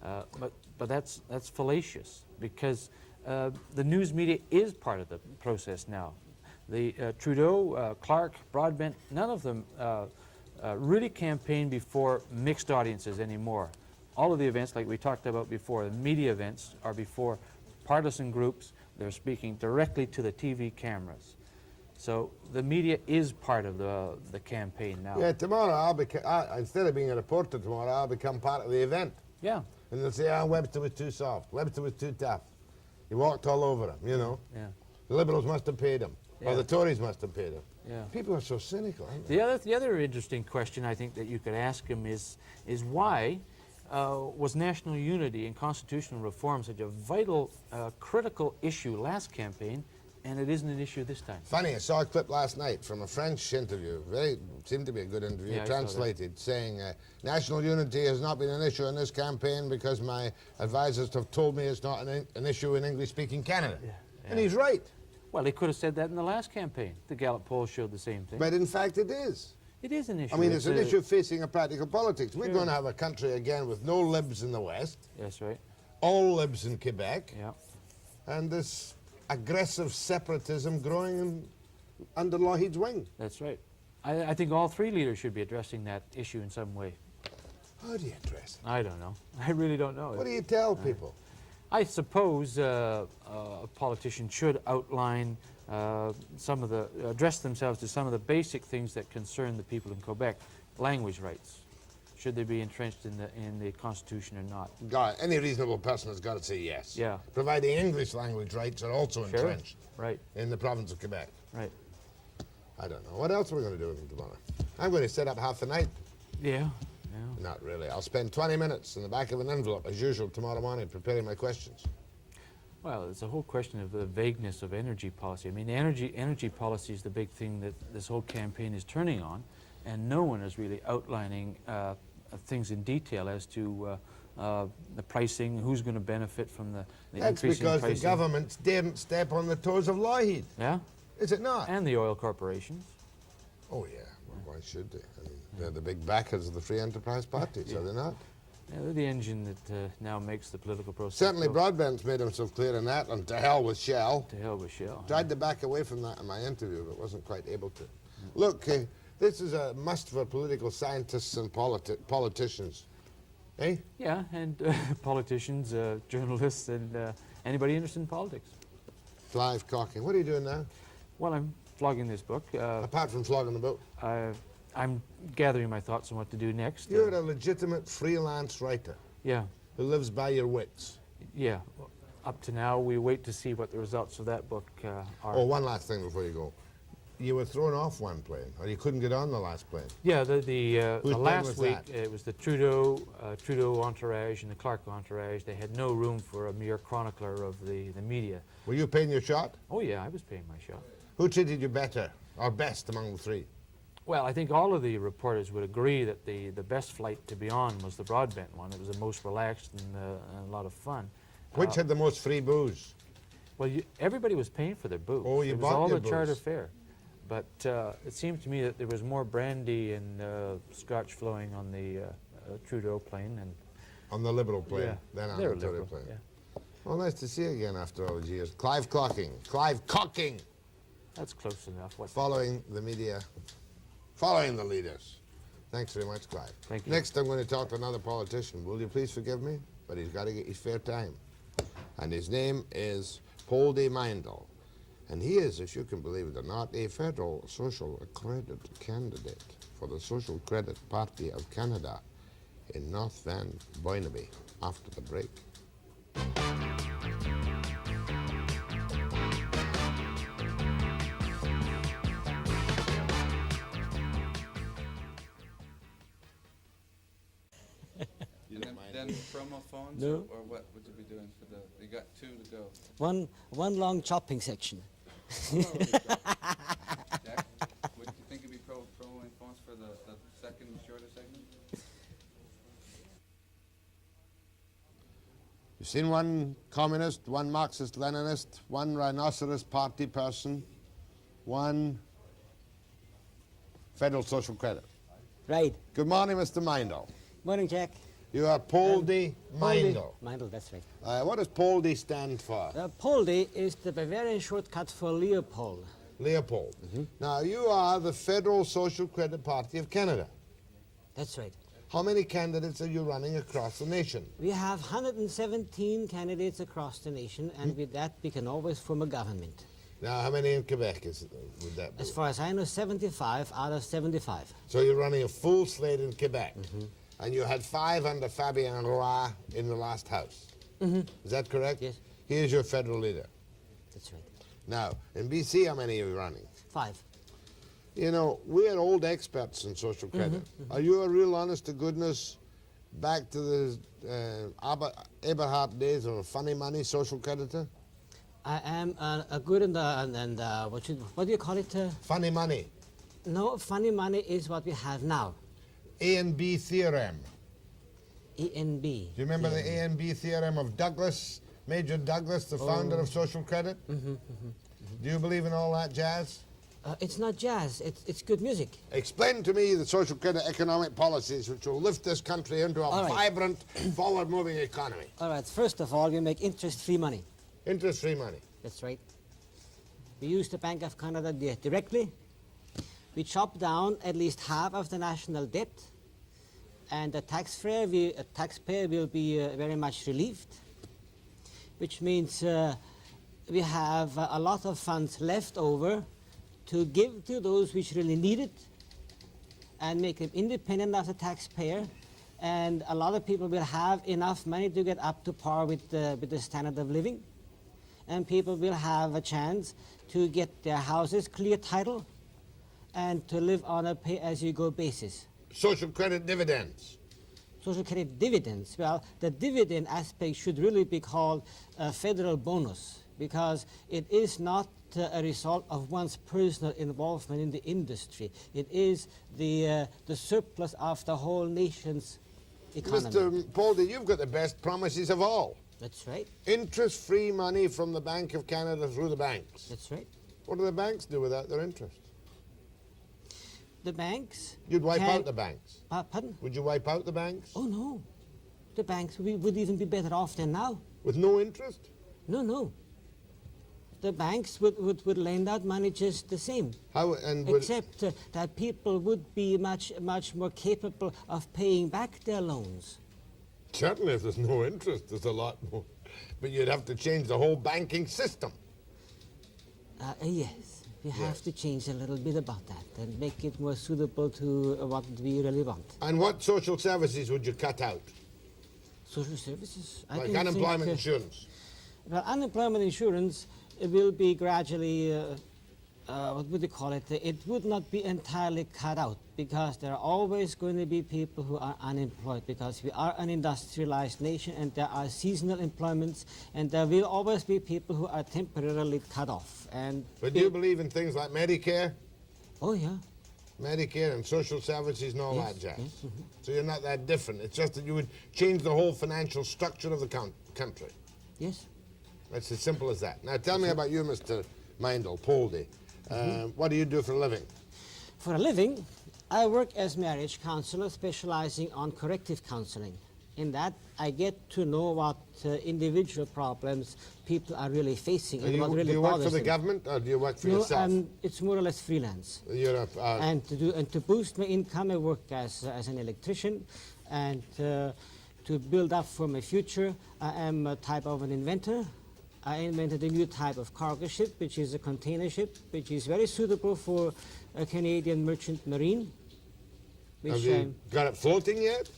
But that's fallacious because the news media is part of the process now. The Trudeau, Clark, Broadbent, none of them really campaign before mixed audiences anymore. All of the events, like we talked about before, the media events are before partisan groups. They're speaking directly to the TV cameras. So the media is part of the campaign now. Yeah, tomorrow I'll be, instead of being a reporter tomorrow, I'll become part of the event. Yeah. And they'll say, Webster was too soft, Webster was too tough. He walked all over him, you know. Yeah. The Liberals must have paid him. Yeah. Or the Tories must have paid him. Yeah. People are so cynical, aren't they? The other interesting question I think that you could ask him is why was national unity and constitutional reform such a vital, critical issue last campaign, and it isn't an issue this time? Funny, I saw a clip last night from a French interview, seemed to be a good interview, Yeah, translated, saying, national unity has not been an issue in this campaign because my advisors have told me it's not an issue in English-speaking Canada. Yeah. And he's right. Well, he could have said that in the last campaign. The Gallup poll showed the same thing. But in fact, it is. It is an issue. I mean, it's an issue facing a practical politics. We're going to have a country again with no libs in the West. That's right. All libs in Quebec. Yeah. And this aggressive separatism growing under Lougheed's wing. That's right. I think all three leaders should be addressing that issue in some way. How do you address it? I don't know. I really don't know. What do you tell people? I suppose a politician should outline address themselves to some of the basic things that concern the people in Quebec. Language rights. Should they be entrenched in the Constitution or not? God, any reasonable person has got to say yes. Yeah. Providing English language rights are also entrenched in the province of Quebec. Right. I don't know. What else are we going to do with them tomorrow? I'm going to set up half the night. Yeah. Not really. I'll spend 20 minutes in the back of an envelope, as usual, tomorrow morning, preparing my questions. Well, it's a whole question of the vagueness of energy policy. I mean, energy policy is the big thing that this whole campaign is turning on, and no one is really outlining things in detail as to the pricing, who's going to benefit from the That's increase in because pricing. the governments didn't step on the toes of Lougheed. Yeah? Is it not? And the oil corporations. Oh, yeah. Well, why should they? I mean, they're the big backers of the Free Enterprise Party, so they're not. Yeah, they're the engine that now makes the political process Certainly go. Broadbent's made himself clear in that, and to hell with Shell. To hell with Shell. Tried to back away from that in my interview, but wasn't quite able to. Look, this is a must for political scientists and politicians. Eh? Yeah, and politicians, journalists, and anybody interested in politics. Clive Cocking. What are you doing now? Well, I'm flogging this book. Apart from flogging the book? I'm gathering my thoughts on what to do next. You're a legitimate freelance writer. Yeah. Who lives by your wits. Yeah. Up to now, we wait to see what the results of that book are. Oh, one last thing before you go. You were thrown off one plane, or you couldn't get on the last plane. Yeah, the plane last was week, that? it was the Trudeau entourage and the Clark entourage. They had no room for a mere chronicler of the media. Were you paying your shot? Oh, yeah, I was paying my shot. Who treated you better, or best among the three? Well, I think all of the reporters would agree that the best flight to be on was the Broadbent one. It was the most relaxed and a lot of fun. Which had the most free booze? Well, everybody was paying for their booze. Oh, you it was bought all your the charter booze. fare. But it seemed to me that there was more brandy and scotch flowing on the Trudeau plane. And on the Liberal plane yeah, than on they the were Tory Liberal, plane. yeah. Well, nice to see you again after all these years. Clive Cocking. Clive Cocking! That's close enough. Following the media, following the leaders. Thanks very much, Clive. Thank you. Next, I'm going to talk to another politician. Will you please forgive me? But he's got to get his fair time. And his name is Paul de Mindel. And he is, if you can believe it or not, a federal social credit candidate for the Social Credit Party of Canada in North Van Barnaby after the break. Then promo phones, No. or what would you be doing for the? You got 2 to go. One long chopping section. Jack, would you think it'd be promoing phones for the second shorter segment? You've seen one communist, one Marxist-Leninist, one rhinoceros party person, one federal social credit. Right. Good morning, Mr. Mindel. Morning, Jack. You are Paul de Mindel. Mindel, that's right. What does Paul de stand for? Poldi is the Bavarian shortcut for Leopold. Leopold. Now, you are the Federal Social Credit Party of Canada. That's right. How many candidates are you running across the nation? We have 117 candidates across the nation, and with that, we can always form a government. Now, how many in Quebec would that be? As far as I know, 75 out of 75. So you're running a full slate in Quebec. And you had 5 under Fabien Roy in the last House. Is that correct? Yes. Here's your federal leader. That's right. Now, in BC, how many are you running? 5. You know, we're old experts in social credit. Are you a real honest-to-goodness back to the Eberhard days of a funny money social creditor? I am a good and what do you call it? Funny money. No, funny money is what we have now. A and B theorem. E and B. Do you remember the A and B theorem of Douglas, Major Douglas, the founder of social credit? Do you believe in all that jazz? It's not jazz, it's good music. Explain to me the social credit economic policies which will lift this country into a vibrant, forward-moving economy. All right, first of all, you make interest-free money. Interest-free money. That's right. We use the Bank of Canada directly. We chop down at least half of the national debt, and the taxpayer will be very much relieved, which means we have a lot of funds left over to give to those which really need it and make them independent of the taxpayer, and a lot of people will have enough money to get up to par with the standard of living, and people will have a chance to get their houses clear title and to live on a pay-as-you-go basis. Social credit dividends. Social credit dividends. Well, the dividend aspect should really be called a federal bonus, because it is not a result of one's personal involvement in the industry. It is the surplus of the whole nation's economy. Mr. Poldy, you've got the best promises of all. That's right. Interest-free money from the Bank of Canada through the banks. That's right. What do the banks do without their interest? The banks... You'd wipe out the banks. Pardon? Would you wipe out the banks? Oh, no. The banks would even be better off than now. With no interest? No, no. The banks would lend out money just the same. How, and except that people would be much more capable of paying back their loans. Certainly, if there's no interest, there's a lot more. But you'd have to change the whole banking system. Yes, we have to change a little bit about that and make it more suitable to what we really want. And what social services would you cut out? Social services? Like unemployment insurance? Well, unemployment insurance will be gradually, what would you call it? It would not be entirely cut out because there are always going to be people who are unemployed because we are an industrialized nation and there are seasonal employments and there will always be people who are temporarily cut off. But do you believe in things like Medicare? Oh, yeah. Medicare and social services and all Yes, that jazz. yes, mhm. So you're not that different. It's just that you would change the whole financial structure of the country. Yes. That's as simple as that. Now tell me about you, Mr. Mindel, Poldy. What do you do for a living? For a living, I work as marriage counselor specializing on corrective counseling. In that, I get to know what individual problems people are really facing and what really do you work for bothers the them. government or do you work for No, yourself? it's more or less freelance. You're a, And to boost my income, I work as an electrician, and to build up for my future, I am a type of an inventor. I invented a new type of cargo ship, which is a container ship, which is very suitable for a Canadian merchant marine. have you got it floating yet?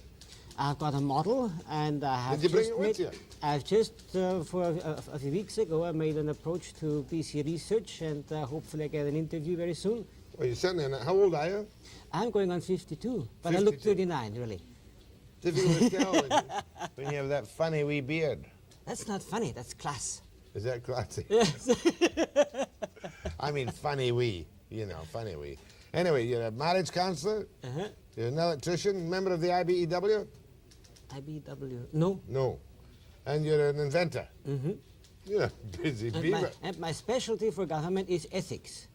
I've got a model, and I have Did you bring just it with you? I've just, for a few weeks ago, I made an approach to BC Research, and hopefully I get an interview very soon. Well, you're certainly how old are you? I'm going on 52, but I look 39, really. Difficult to tell when you have that funny wee beard. That's not funny, that's class. Is that classy? Yes. I mean funny wee, you know, funny wee. Anyway, you're a marriage counselor? You're an electrician, member of the IBEW? IBEW, no. No. And you're an inventor? Mm-hmm. You're a busy beaver. And my specialty for government is ethics.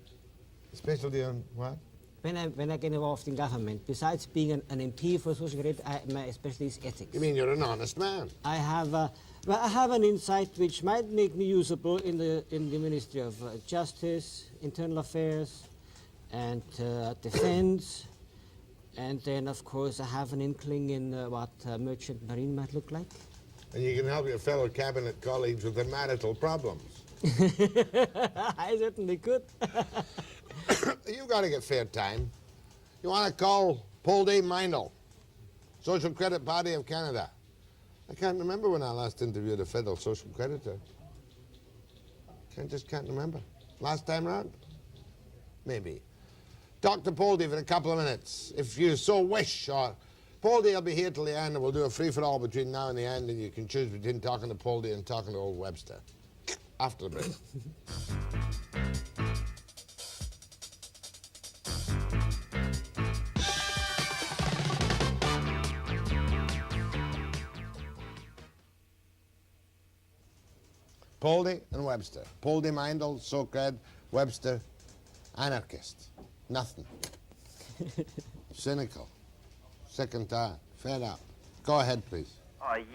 Specialty on what? When I get involved in government, besides being an MP for social credit, my specialty is ethics. You mean you're an honest man? I have, I have an insight which might make me usable in the Ministry of Justice, Internal Affairs, and Defense. And then, of course, I have an inkling in what merchant marine might look like. And you can help your fellow cabinet colleagues with their marital problems. I certainly could. You've got to get fair time. You want to call Poldy Mindel, Social Credit Party of Canada. I can't remember when I last interviewed a federal social creditor. Just can't remember. Last time round? Maybe. Talk to Poldy for a couple of minutes, if you so wish. Or Poldy will be here till the end, and we'll do a free-for-all between now and the end, and you can choose between talking to Poldy and talking to old Webster. After the break. Poldy and Webster. Poldy Mindel, Socred, Webster, anarchist. Nothing. Cynical. Sick and tired. Fed up. Go ahead, please.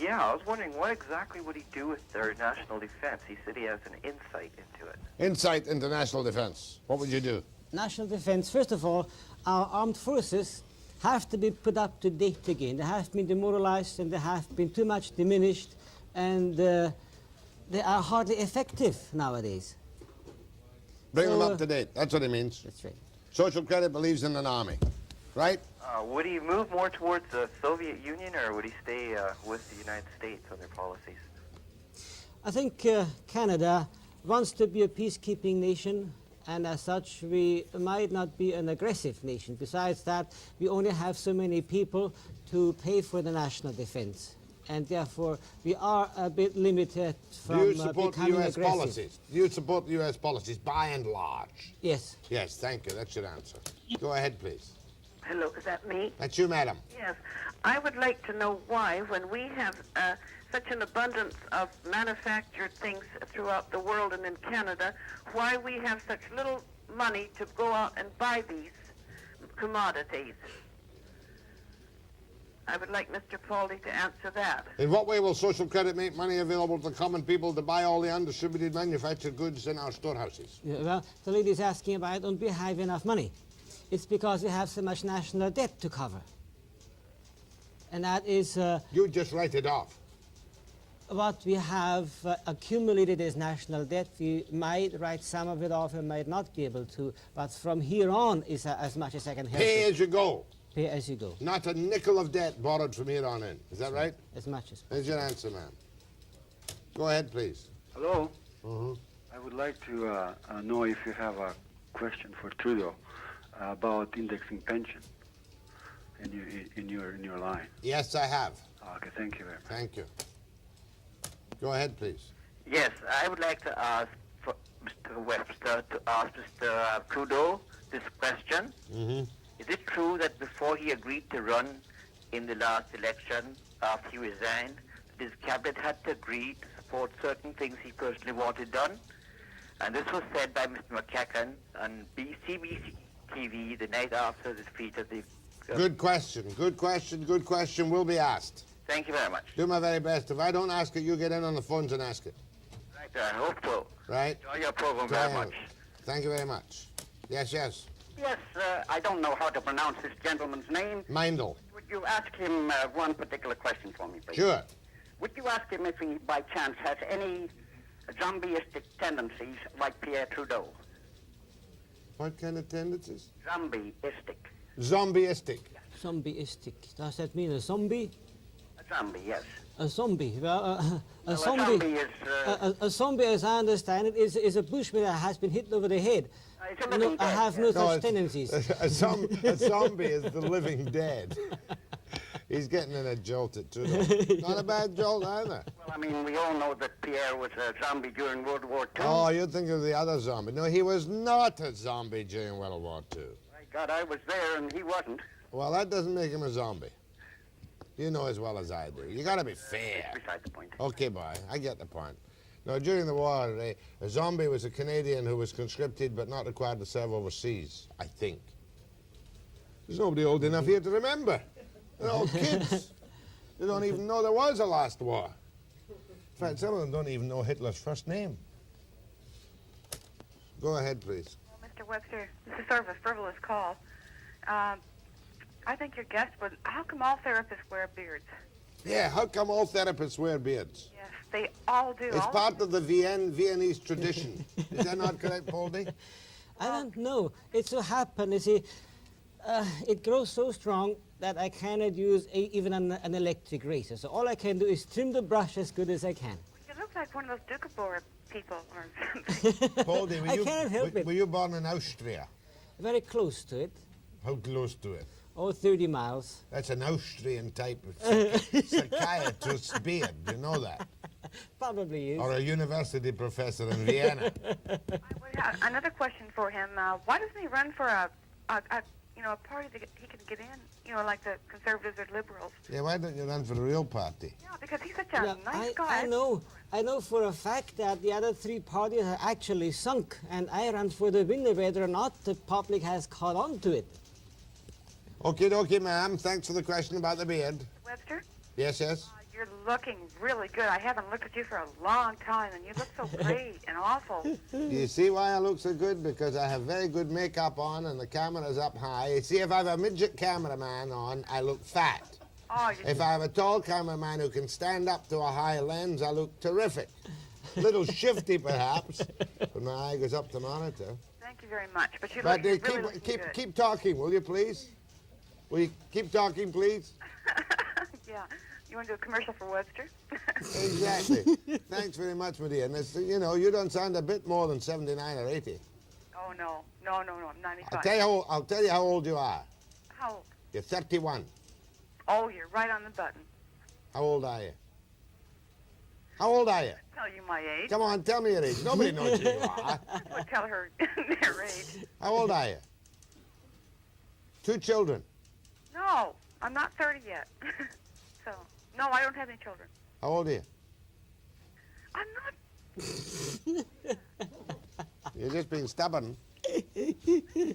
Yeah, I was wondering what exactly would he do with their national defense? He said he has an insight into it. Insight into national defense. What would you do? National defense, first of all, our armed forces have to be put up to date again. They have been demoralized and they have been too much diminished, and they are hardly effective nowadays. Bring them up to date. That's what it means. That's right. Social credit believes in an army, right? Would he move more towards the Soviet Union, or would he stay with the United States on their policies? I think Canada wants to be a peacekeeping nation, and as such, we might not be an aggressive nation. Besides that, we only have so many people to pay for the national defense, and therefore we are a bit limited from Do you support the becoming U.S. aggressive. policies? Do you support the U.S. policies by and large? Yes. Yes, thank you. That's your answer. Go ahead, please. Hello, is that me? That's you, madam. Yes. I would like to know why, when we have such an abundance of manufactured things throughout the world and in Canada, why we have such little money to go out and buy these commodities. I would like Mr. Paulding to answer that. In what way will social credit make money available to common people to buy all the undistributed manufactured goods in our storehouses? Yeah, well, the lady's asking about don't we have enough money. It's because we have so much national debt to cover. And that is You just write it off. what we have accumulated as national debt. We might write some of it off and might not be able to, but from here on is as much as I can help Pay you. as you go. Pay as you go. Not a nickel of debt borrowed from here on in. Is that right? As much as There's your answer, ma'am. Go ahead, please. Hello. Uh-huh. I would like to know if you have a question for Trudeau about indexing pension in your line. Yes, I have. Okay, thank you very much. Thank you. Go ahead, please. Yes, I would like to ask for Mr. Webster to ask Mr. Trudeau this question. Mm-hmm. Is it true that before he agreed to run in the last election, after he resigned, his cabinet had to agree to support certain things he personally wanted done? And this was said by Mr. McCacken on CBC TV the night after the defeat of the... Good question. Good question. Good question. Will be asked. Thank you very much. Do my very best. If I don't ask it, you get in on the phones and ask it. Right, I hope so. Right? Enjoy your program very Try much. it. Thank you very much. Yes, yes. Yes, I don't know how to pronounce this gentleman's name. Mindel. Would you ask him one particular question for me, please? Sure. Would you ask him if he, by chance, has any zombieistic tendencies like Pierre Trudeau? What kind of tendencies? Zombieistic. Zombieistic. Zombieistic. Does that mean a zombie? A zombie, yes. A zombie. Well, Well, a zombie is, a zombie, as I understand it, is a bushman that has been hit over the head. it's a living I dead, have yes. no No, such it's- tendencies. A zombie is the living dead. He's getting in a jolt at Trudeau. Not a bad jolt either. Well, I mean, we all know that Pierre was a zombie during World War II. Oh, you think of the other zombie. No, he was not a zombie during World War II. My God, I was there and he wasn't. Well, that doesn't make him a zombie. You know as well as I do. You gotta be fair. Beside the point. Okay, boy, I get the point. No, during the war, a zombie was a Canadian who was conscripted but not required to serve overseas, I think. There's nobody old enough here to remember. They're all kids. They don't even know there was a last war. In fact, some of them don't even know Hitler's first name. Go ahead, please. Well, Mr. Webster, this is sort of a frivolous call. I think your guest was, how come all therapists wear beards? Yeah, how come all therapists wear beards? Yes, they all do. It's all part of the Viennese tradition. Is that not correct, Pauldie? I don't know. It so happened, you see, it grows so strong that I cannot use even an electric razor. So all I can do is trim the brush as good as I can. You look like one of those Dukabor people or something. Pauldie, I can't help it. were you born in Austria? Very close to it. How close to it? Oh, 30 miles. That's an Austrian type of psychiatrist's beard. You know that? Probably is. Or a university professor in Vienna. Another question for him. Why doesn't he run for a party that he can get in? Like the conservatives or liberals. Yeah, why don't you run for a real party? Yeah, because he's such a Well, nice guy. I know for a fact that the other three parties are actually sunk, and I run for the winner whether or not the public has caught on to it. Okay, ma'am. Thanks for the question about the beard. Webster, Yes, yes. you're looking really good. I haven't looked at you for a long time, and you look so great and awful. You see why I look so good? Because I have very good makeup on and the camera's up high. You see, if I have a midget cameraman on, I look fat. Oh, If I have a tall cameraman who can stand up to a high lens, I look terrific. A little shifty, perhaps, but my eye goes up to monitor. thank you very much. But you But look really looking good. keep talking, will you, please? Will you keep talking, please? Yeah. You want to do a commercial for Webster? Exactly. Thanks very much, my dear. And it's, you don't sound a bit more than 79 or 80. Oh, no. No, I'm 95. I'll tell you how old you are. How old? You're 31. Oh, you're right on the button. How old are you? How old are you? Tell you my age. Come on, tell me your age. Nobody knows who you are. Would tell her their age. How old are you? 2 children. I'm not 30 yet. So, no, I don't have any children. How old are you? I'm not. You're just being stubborn.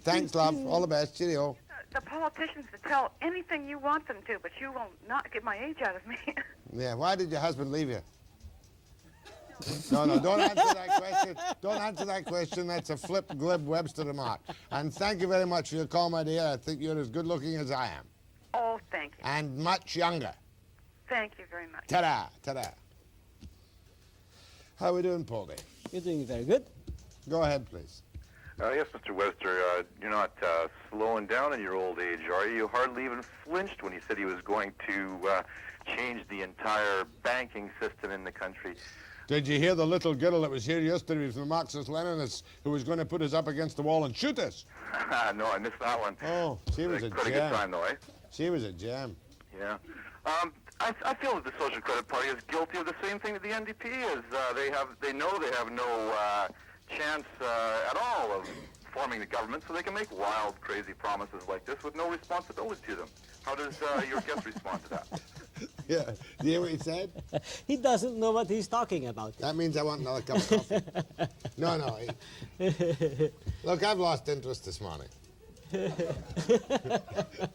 Thanks, love. All the best. Cheerio. The politicians to tell anything you want them to, but you will not get my age out of me. Yeah, why did your husband leave you? No, don't answer that question. Don't answer that question. That's a flip, glib Webster remark. And thank you very much for your call, my dear. I think you're as good looking as I am. Oh, thank you. And much younger. Thank you very much. Ta-da, ta-da. How are we doing, Paulie? You're doing very good. Go ahead, please. Yes, Mr. Webster, you're not slowing down in your old age, are you? You hardly even flinched when he said he was going to change the entire banking system in the country. Did you hear the little girl that was here yesterday from the Marxist-Leninists who was going to put us up against the wall and shoot us? No, I missed that one. Oh, she was a quite gem. a good time, though, eh? She was a gem. Yeah. I feel that the Social Credit Party is guilty of the same thing that the NDP is. They know they have no chance at all of forming the government, so they can make wild, crazy promises like this with no responsibility to them. How does your guest respond to that? Yeah. Do you hear what he said? He doesn't know what he's talking about. That means I want another cup of coffee. No. Look, I've lost interest this morning.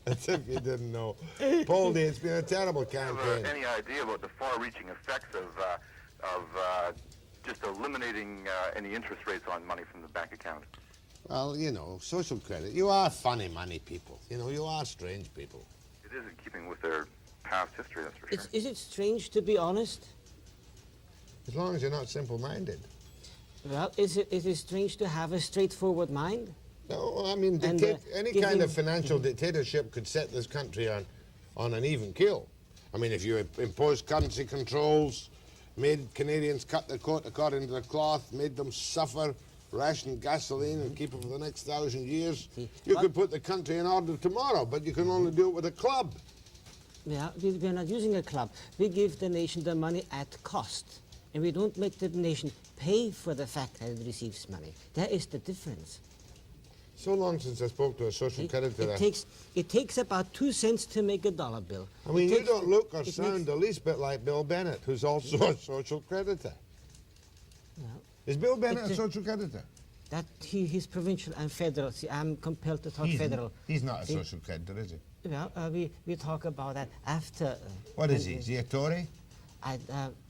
As if you didn't know. Poldy, it's been a terrible campaign. Any idea about the far-reaching effects of just eliminating any interest rates on money from the bank account? Well, you know, social credit. You are funny money people. You know, you are strange people. It is in keeping with their past history, that's for sure. Is it strange, to be honest? As long as you're not simple-minded. Well, is it strange to have a straightforward mind? No, I mean, any kind of financial dictatorship could set this country on an even keel. I mean, if you imposed currency controls, made Canadians cut their coat according to the cloth, made them suffer, ration gasoline and keep it for the next 1,000 years, you could put the country in order tomorrow, but you can only do it with a club. Yeah, we're not using a club. We give the nation the money at cost, and we don't make the nation pay for the fact that it receives money. That is the difference. So long since I spoke to a social creditor. It takes about 2 cents to make a dollar bill. I mean, you don't look or sound the least bit like Bill Bennett, who's also a social creditor. No. Is Bill Bennett a social creditor? That he's provincial and federal. See, I'm compelled to talk federal. He's not a social creditor, is he? Well, we talk about that after. What is he? Is he a Tory?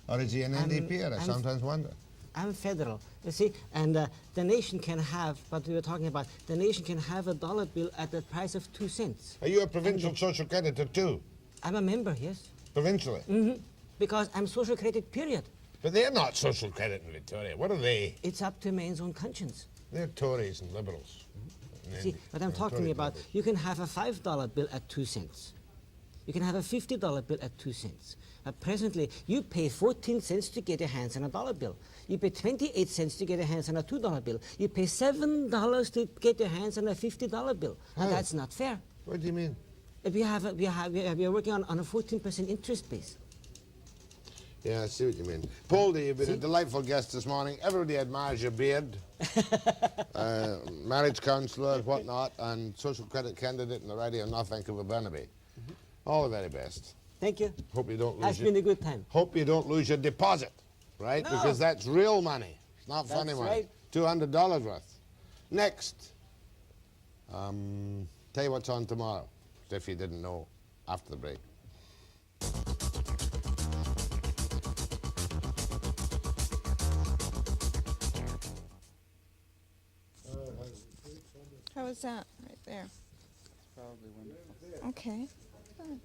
Or is he an NDP? I sometimes wonder. I'm federal, you see, and the nation can have, what we were talking about, the nation can have a dollar bill at the price of 2 cents. Are you a provincial social creditor too? I'm a member, yes. Provincially? Mm-hmm. Because I'm social credit, period. But they're not social credit in Victoria. What are they? It's up to man's own conscience. They're Tories and Liberals. See, what I'm talking about, you can have a $5 bill at 2 cents. You can have a $50 bill at 2 cents. Presently, you pay 14 cents to get your hands on a dollar bill. You pay 28 cents to get your hands on a $2 bill. You pay $7 to get your hands on a $50 bill. Now, that's not fair. What do you mean? We are working on a 14% interest base. Yeah, I see what you mean. Poldy, you've been a delightful guest this morning. Everybody admires your beard. Marriage counsellor, whatnot, and social credit candidate in the riding of North Vancouver Burnaby. All the very best. Thank you. Hope you don't lose. That's been a good time. Hope you don't lose your deposit, right? No. Because that's real money. It's not funny That's money. right. $200 worth. Next. Tell you what's on tomorrow, if you didn't know after the break. How was that right there? Probably wonderful. Okay. Good.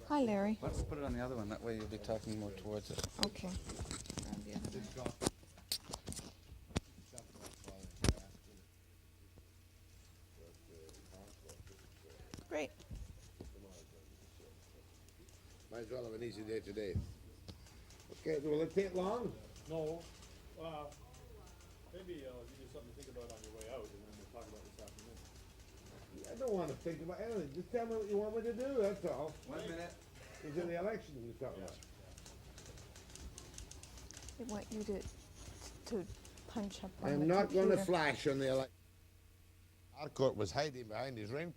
Hi, Larry. Let's put it on the other one. That way you'll be talking more towards it. Okay. Grab the other one. Great. Might as well have an easy day today. Okay, will it take long? No. Maybe I'll give you something to think about on your way out, and then we'll talk about this afternoon. I don't want to think about anything. Just tell me what you want me to do, that's all. 1 minute. Is it the election you're talking about? They want you to punch up on I'm the not going to computer. flash on the election. Harcourt was hiding behind his ring.